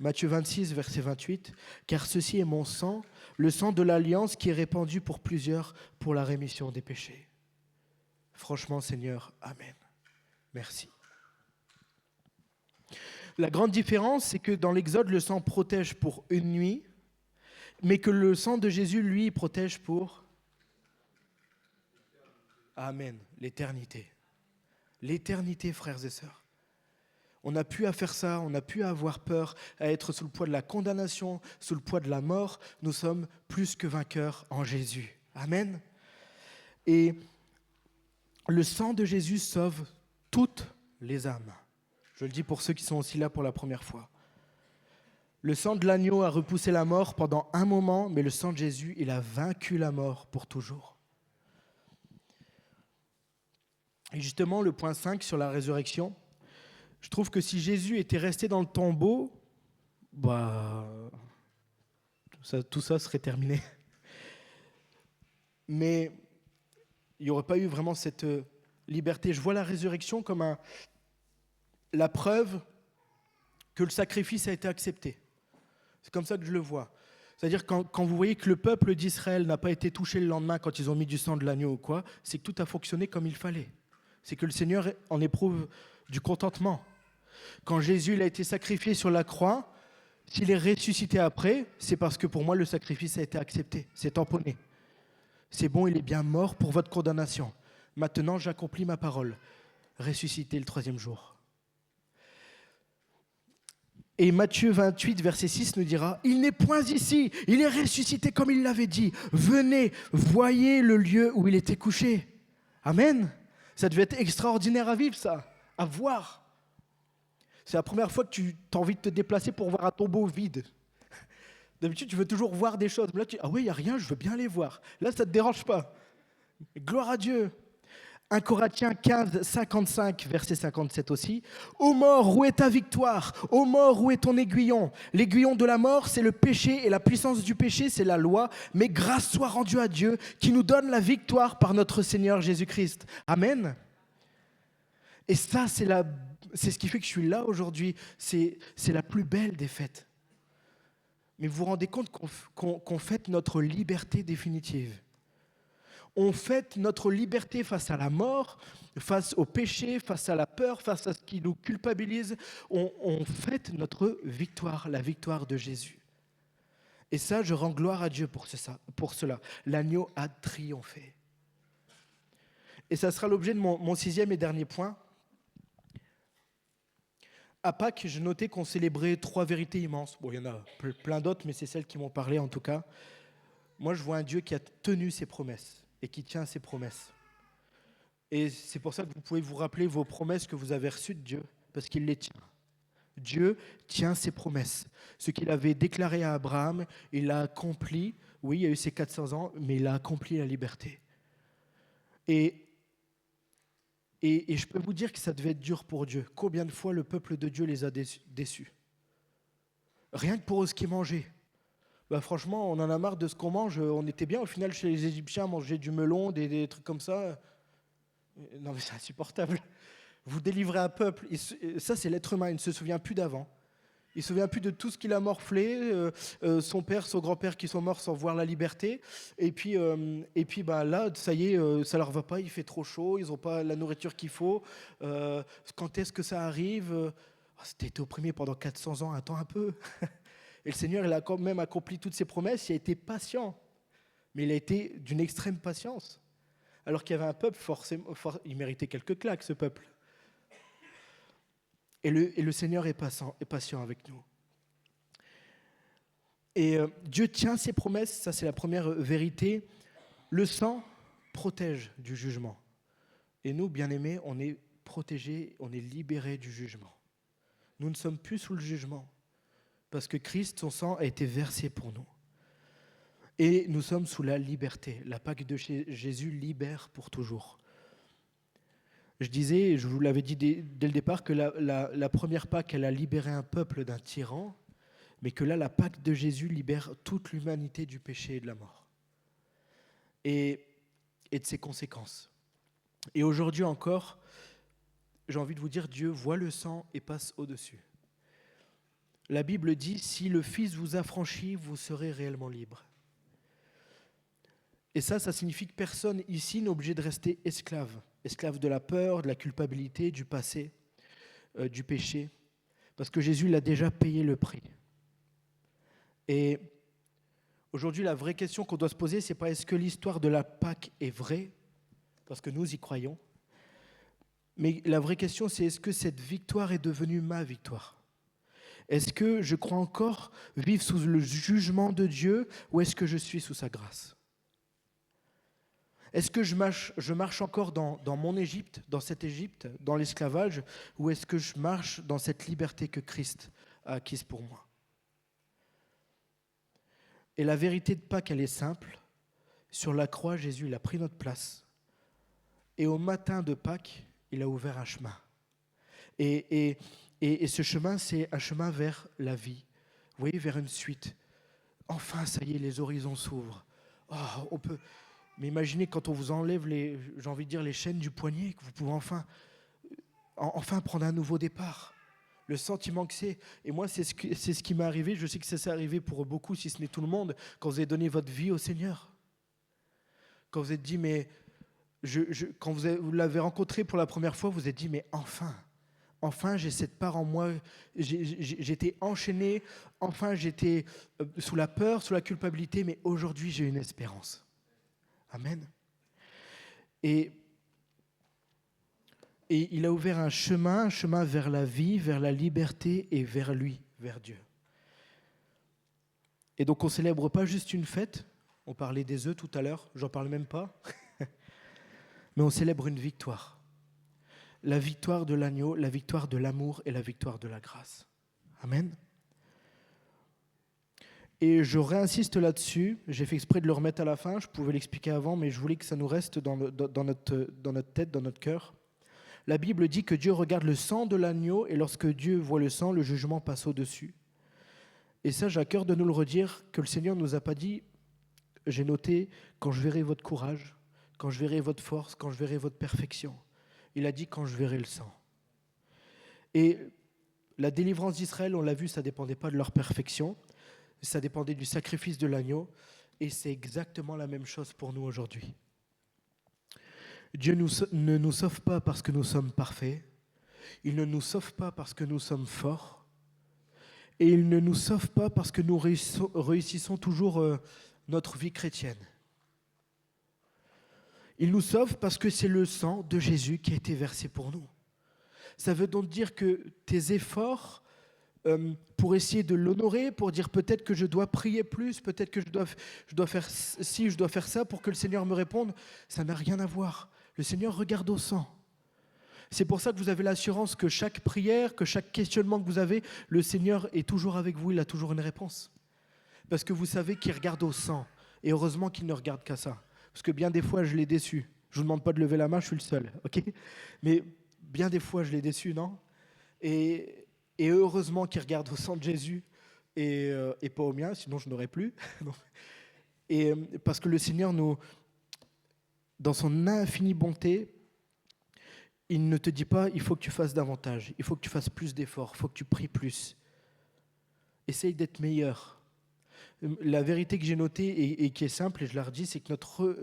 Matthieu 26, verset 28, « Car ceci est mon sang, le sang de l'alliance qui est répandu pour plusieurs pour la rémission des péchés. » Franchement, Seigneur, Amen. Merci. La grande différence, c'est que dans l'Exode, le sang protège pour une nuit, mais que le sang de Jésus, lui, protège pour... Amen, l'éternité. L'éternité, frères et sœurs. On n'a plus à faire ça, on n'a plus à avoir peur, à être sous le poids de la condamnation, sous le poids de la mort. Nous sommes plus que vainqueurs en Jésus. Amen. Et le sang de Jésus sauve toutes les âmes. Je le dis pour ceux qui sont aussi là pour la première fois. Le sang de l'agneau a repoussé la mort pendant un moment, mais le sang de Jésus, il a vaincu la mort pour toujours. Et justement, le point 5 sur la résurrection, je trouve que si Jésus était resté dans le tombeau, tout ça serait terminé. Mais il n'y aurait pas eu vraiment cette liberté. Je vois la résurrection comme la preuve que le sacrifice a été accepté. C'est comme ça que je le vois. C'est-à-dire quand vous voyez que le peuple d'Israël n'a pas été touché le lendemain quand ils ont mis du sang de l'agneau ou quoi, c'est que tout a fonctionné comme il fallait. C'est que le Seigneur en éprouve du contentement. Quand Jésus il a été sacrifié sur la croix, s'il est ressuscité après, c'est parce que pour moi le sacrifice a été accepté, c'est tamponné. C'est bon, il est bien mort pour votre condamnation. Maintenant, j'accomplis ma parole. Ressuscité le 3e jour. Et Matthieu 28, verset 6 nous dira, « Il n'est point ici, il est ressuscité comme il l'avait dit. Venez, voyez le lieu où il était couché. » Amen. Ça devait être extraordinaire à vivre, ça, à voir. C'est la première fois que tu as envie de te déplacer pour voir un tombeau vide. D'habitude, tu veux toujours voir des choses. Mais là, tu dis, ah oui, il n'y a rien, je veux bien les voir. Là, ça ne te dérange pas. Gloire à Dieu. 1 Corinthiens 15, 55, verset 57 aussi. « Ô mort, où est ta victoire ? Ô mort, où est ton aiguillon ? L'aiguillon de la mort, c'est le péché, et la puissance du péché, c'est la loi. Mais grâce soit rendue à Dieu, qui nous donne la victoire par notre Seigneur Jésus-Christ. » Amen. Et ça, c'est ce qui fait que je suis là aujourd'hui. C'est la plus belle des fêtes. Mais vous vous rendez compte qu'on fête notre liberté définitive. On fête notre liberté face à la mort, face au péché, face à la peur, face à ce qui nous culpabilise. On fête notre victoire, la victoire de Jésus. Et ça, je rends gloire à Dieu pour cela. L'agneau a triomphé. Et ça sera l'objet de mon sixième et dernier point. À Pâques, je notais qu'on célébrait 3 vérités immenses. Bon, il y en a plein d'autres, mais c'est celles qui m'ont parlé en tout cas. Moi, je vois un Dieu qui a tenu ses promesses et qui tient ses promesses. Et c'est pour ça que vous pouvez vous rappeler vos promesses que vous avez reçues de Dieu, parce qu'il les tient. Dieu tient ses promesses. Ce qu'il avait déclaré à Abraham, il l'a accompli. Oui, il y a eu ses 400 ans, mais il a accompli la liberté. Et je peux vous dire que ça devait être dur pour Dieu. Combien de fois le peuple de Dieu les a déçus ? Rien que pour ce qui est mangé. Franchement, on en a marre de ce qu'on mange. On était bien au final chez les Égyptiens, manger du melon, des trucs comme ça. Non mais c'est insupportable. Vous délivrez un peuple, ça c'est l'être humain, il ne se souvient plus d'avant. Il ne se souvient plus de tout ce qu'il a morflé, son père, son grand-père qui sont morts sans voir la liberté. Et puis là, ça y est, ça ne leur va pas, il fait trop chaud, ils n'ont pas la nourriture qu'il faut. Quand est-ce que ça arrive ? C'était été opprimé pendant 400 ans, attends un peu. Et le Seigneur, il a quand même accompli toutes ses promesses, il a été patient. Mais il a été d'une extrême patience. Alors qu'il y avait un peuple, il méritait quelques claques, ce peuple. Et le Seigneur est patient avec nous. Et Dieu tient ses promesses, ça c'est la première vérité. Le sang protège du jugement. Et nous, bien-aimés, on est protégés, on est libérés du jugement. Nous ne sommes plus sous le jugement, parce que Christ, son sang, a été versé pour nous. Et nous sommes sous la liberté. La Pâque de Jésus libère pour toujours. Je disais, je vous l'avais dit dès le départ, que la première Pâque, elle a libéré un peuple d'un tyran, mais que là, la Pâque de Jésus libère toute l'humanité du péché et de la mort. Et de ses conséquences. Et aujourd'hui encore, j'ai envie de vous dire, Dieu voit le sang et passe au-dessus. La Bible dit, si le Fils vous affranchit, vous serez réellement libre. Et ça signifie que personne ici n'est obligé de rester esclave de la peur, de la culpabilité, du passé, du péché, parce que Jésus l'a déjà payé le prix. Et aujourd'hui, la vraie question qu'on doit se poser, c'est pas est-ce que l'histoire de la Pâque est vraie, parce que nous y croyons, mais la vraie question, c'est est-ce que cette victoire est devenue ma victoire ? Est-ce que je crois encore vivre sous le jugement de Dieu ou est-ce que je suis sous sa grâce ? Est-ce que je marche encore dans mon Égypte, dans cette Égypte, dans l'esclavage, ou est-ce que je marche dans cette liberté que Christ a acquise pour moi ? Et la vérité de Pâques, elle est simple. Sur la croix, Jésus, il a pris notre place. Et au matin de Pâques, il a ouvert un chemin. Et ce chemin, c'est un chemin vers la vie. Vous voyez, vers une suite. Enfin, ça y est, les horizons s'ouvrent. Oh, on peut... Mais imaginez quand on vous enlève les chaînes du poignet, que vous pouvez enfin prendre un nouveau départ. Le sentiment que c'est. Et moi, c'est ce qui m'est arrivé. Je sais que ça s'est arrivé pour beaucoup, si ce n'est tout le monde, quand vous avez donné votre vie au Seigneur. Quand vous êtes dit, mais... quand vous l'avez rencontré pour la première fois, vous vous êtes dit, mais enfin, j'ai cette part en moi, j'étais enchaîné, enfin, j'étais sous la peur, sous la culpabilité, mais aujourd'hui, j'ai une espérance. Amen. Et il a ouvert un chemin vers la vie, vers la liberté et vers lui, vers Dieu. Et donc on ne célèbre pas juste une fête, on parlait des œufs tout à l'heure, j'en parle même pas, mais on célèbre une victoire. La victoire de l'agneau, la victoire de l'amour et la victoire de la grâce. Amen. Et je réinsiste là-dessus, j'ai fait exprès de le remettre à la fin, je pouvais l'expliquer avant, mais je voulais que ça nous reste dans notre tête, dans notre cœur. La Bible dit que Dieu regarde le sang de l'agneau et lorsque Dieu voit le sang, le jugement passe au-dessus. Et ça, j'ai à cœur de nous le redire, que le Seigneur ne nous a pas dit, j'ai noté, quand je verrai votre courage, quand je verrai votre force, quand je verrai votre perfection. Il a dit, quand je verrai le sang. Et la délivrance d'Israël, on l'a vu, ça ne dépendait pas de leur perfection, ça dépendait du sacrifice de l'agneau, et c'est exactement la même chose pour nous aujourd'hui. Dieu ne nous sauve pas parce que nous sommes parfaits, il ne nous sauve pas parce que nous sommes forts, et il ne nous sauve pas parce que nous réussissons toujours notre vie chrétienne. Il nous sauve parce que c'est le sang de Jésus qui a été versé pour nous. Ça veut donc dire que tes efforts pour essayer de l'honorer, pour dire peut-être que je dois prier plus, peut-être que je dois faire ci, je dois faire ça pour que le Seigneur me réponde, ça n'a rien à voir. Le Seigneur regarde au sang. C'est pour ça que vous avez l'assurance que chaque prière, que chaque questionnement que vous avez, le Seigneur est toujours avec vous, il a toujours une réponse. Parce que vous savez qu'il regarde au sang. Et heureusement qu'il ne regarde qu'à ça. Parce que bien des fois, je l'ai déçu. Je ne vous demande pas de lever la main, je suis le seul. Okay, mais bien des fois, je l'ai déçu, non ? Et heureusement qu'il regarde au sang de Jésus et pas au mien, sinon je n'aurais plus. Et parce que le Seigneur, dans son infinie bonté, il ne te dit pas « il faut que tu fasses davantage, il faut que tu fasses plus d'efforts, il faut que tu pries plus ». Essaye d'être meilleur. La vérité que j'ai notée et qui est simple, et je la redis, c'est que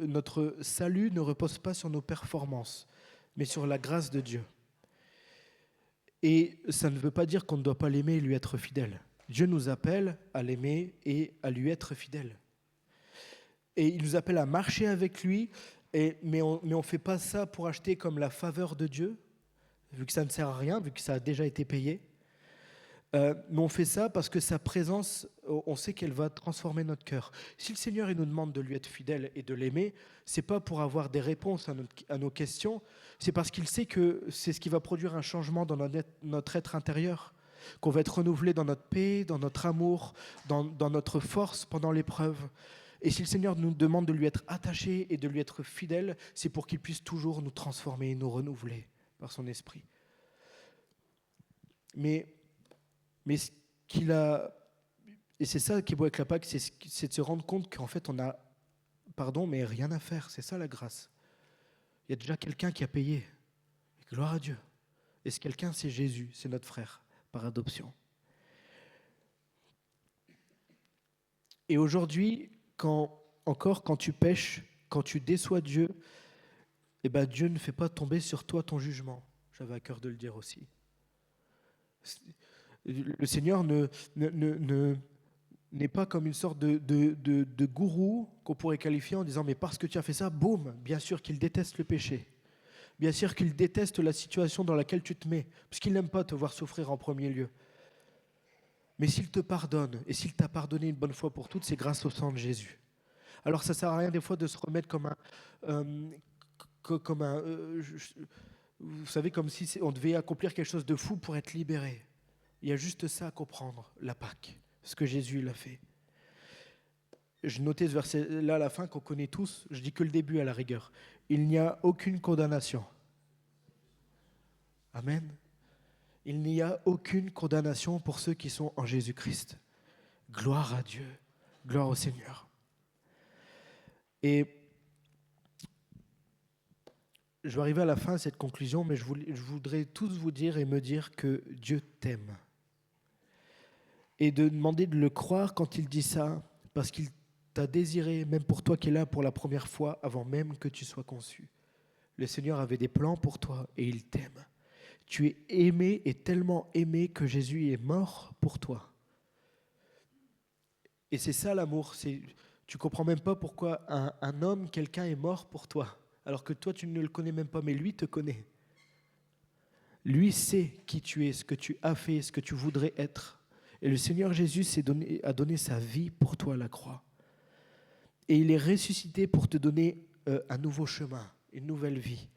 notre salut ne repose pas sur nos performances, mais sur la grâce de Dieu. Et ça ne veut pas dire qu'on ne doit pas l'aimer et lui être fidèle. Dieu nous appelle à l'aimer et à lui être fidèle. Et il nous appelle à marcher avec lui, mais on ne fait pas ça pour acheter comme la faveur de Dieu, vu que ça ne sert à rien, vu que ça a déjà été payé. Mais on fait ça parce que sa présence, on sait qu'elle va transformer notre cœur. Si le Seigneur il nous demande de lui être fidèle et de l'aimer, c'est pas pour avoir des réponses à nos questions, c'est parce qu'il sait que c'est ce qui va produire un changement dans notre être intérieur, qu'on va être renouvelé dans notre paix, dans notre amour, dans notre force pendant l'épreuve. Et si le Seigneur nous demande de lui être attaché et de lui être fidèle, c'est pour qu'il puisse toujours nous transformer et nous renouveler par son esprit. Mais ce qu'il a, et c'est ça qui est beau avec la Pâque, c'est de se rendre compte qu'en fait on a, mais rien à faire, c'est ça la grâce. Il y a déjà quelqu'un qui a payé, gloire à Dieu. Et ce quelqu'un, c'est Jésus, c'est notre frère, par adoption. Et aujourd'hui, quand tu pèches, quand tu déçois Dieu, eh ben Dieu ne fait pas tomber sur toi ton jugement. J'avais à cœur de le dire aussi. Le Seigneur n'est pas comme une sorte de gourou qu'on pourrait qualifier en disant « mais parce que tu as fait ça, boum !» Bien sûr qu'il déteste le péché. Bien sûr qu'il déteste la situation dans laquelle tu te mets, parce qu'il n'aime pas te voir souffrir en premier lieu. Mais s'il te pardonne, et s'il t'a pardonné une bonne fois pour toutes, c'est grâce au sang de Jésus. Alors ça ne sert à rien des fois de se remettre comme vous savez, comme si on devait accomplir quelque chose de fou pour être libéré. Il y a juste ça à comprendre, la Pâque, ce que Jésus l'a fait. Je notais ce verset-là à la fin qu'on connaît tous, je dis que le début à la rigueur. Il n'y a aucune condamnation. Amen. Il n'y a aucune condamnation pour ceux qui sont en Jésus-Christ. Gloire à Dieu, gloire au Seigneur. Et je vais arriver à la fin de cette conclusion, mais je voudrais tous vous dire et me dire que Dieu t'aime. Et de demander de le croire quand il dit ça, parce qu'il t'a désiré, même pour toi qui es là pour la première fois, avant même que tu sois conçu. Le Seigneur avait des plans pour toi et il t'aime. Tu es aimé et tellement aimé que Jésus est mort pour toi. Et c'est ça l'amour. Tu ne comprends même pas pourquoi un homme, quelqu'un est mort pour toi, alors que toi tu ne le connais même pas, mais lui te connaît. Lui sait qui tu es, ce que tu as fait, ce que tu voudrais être. Et le Seigneur Jésus a donné sa vie pour toi à la croix. Et il est ressuscité pour te donner un nouveau chemin, une nouvelle vie.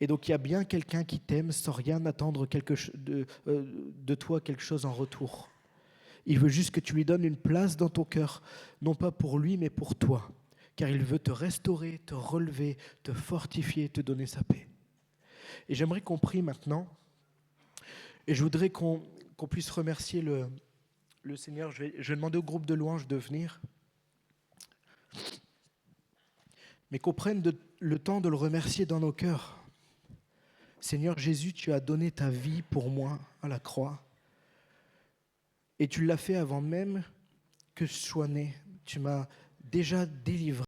Et donc il y a bien quelqu'un qui t'aime sans rien attendre de toi quelque chose en retour. Il veut juste que tu lui donnes une place dans ton cœur, non pas pour lui, mais pour toi. Car il veut te restaurer, te relever, te fortifier, te donner sa paix. Et j'aimerais qu'on prie maintenant. Et je voudrais qu'on puisse remercier le Seigneur. Je vais demander au groupe de louanges de venir. Mais qu'on prenne le temps de le remercier dans nos cœurs. Seigneur Jésus, tu as donné ta vie pour moi à la croix. Et tu l'as fait avant même que je sois né. Tu m'as déjà délivré.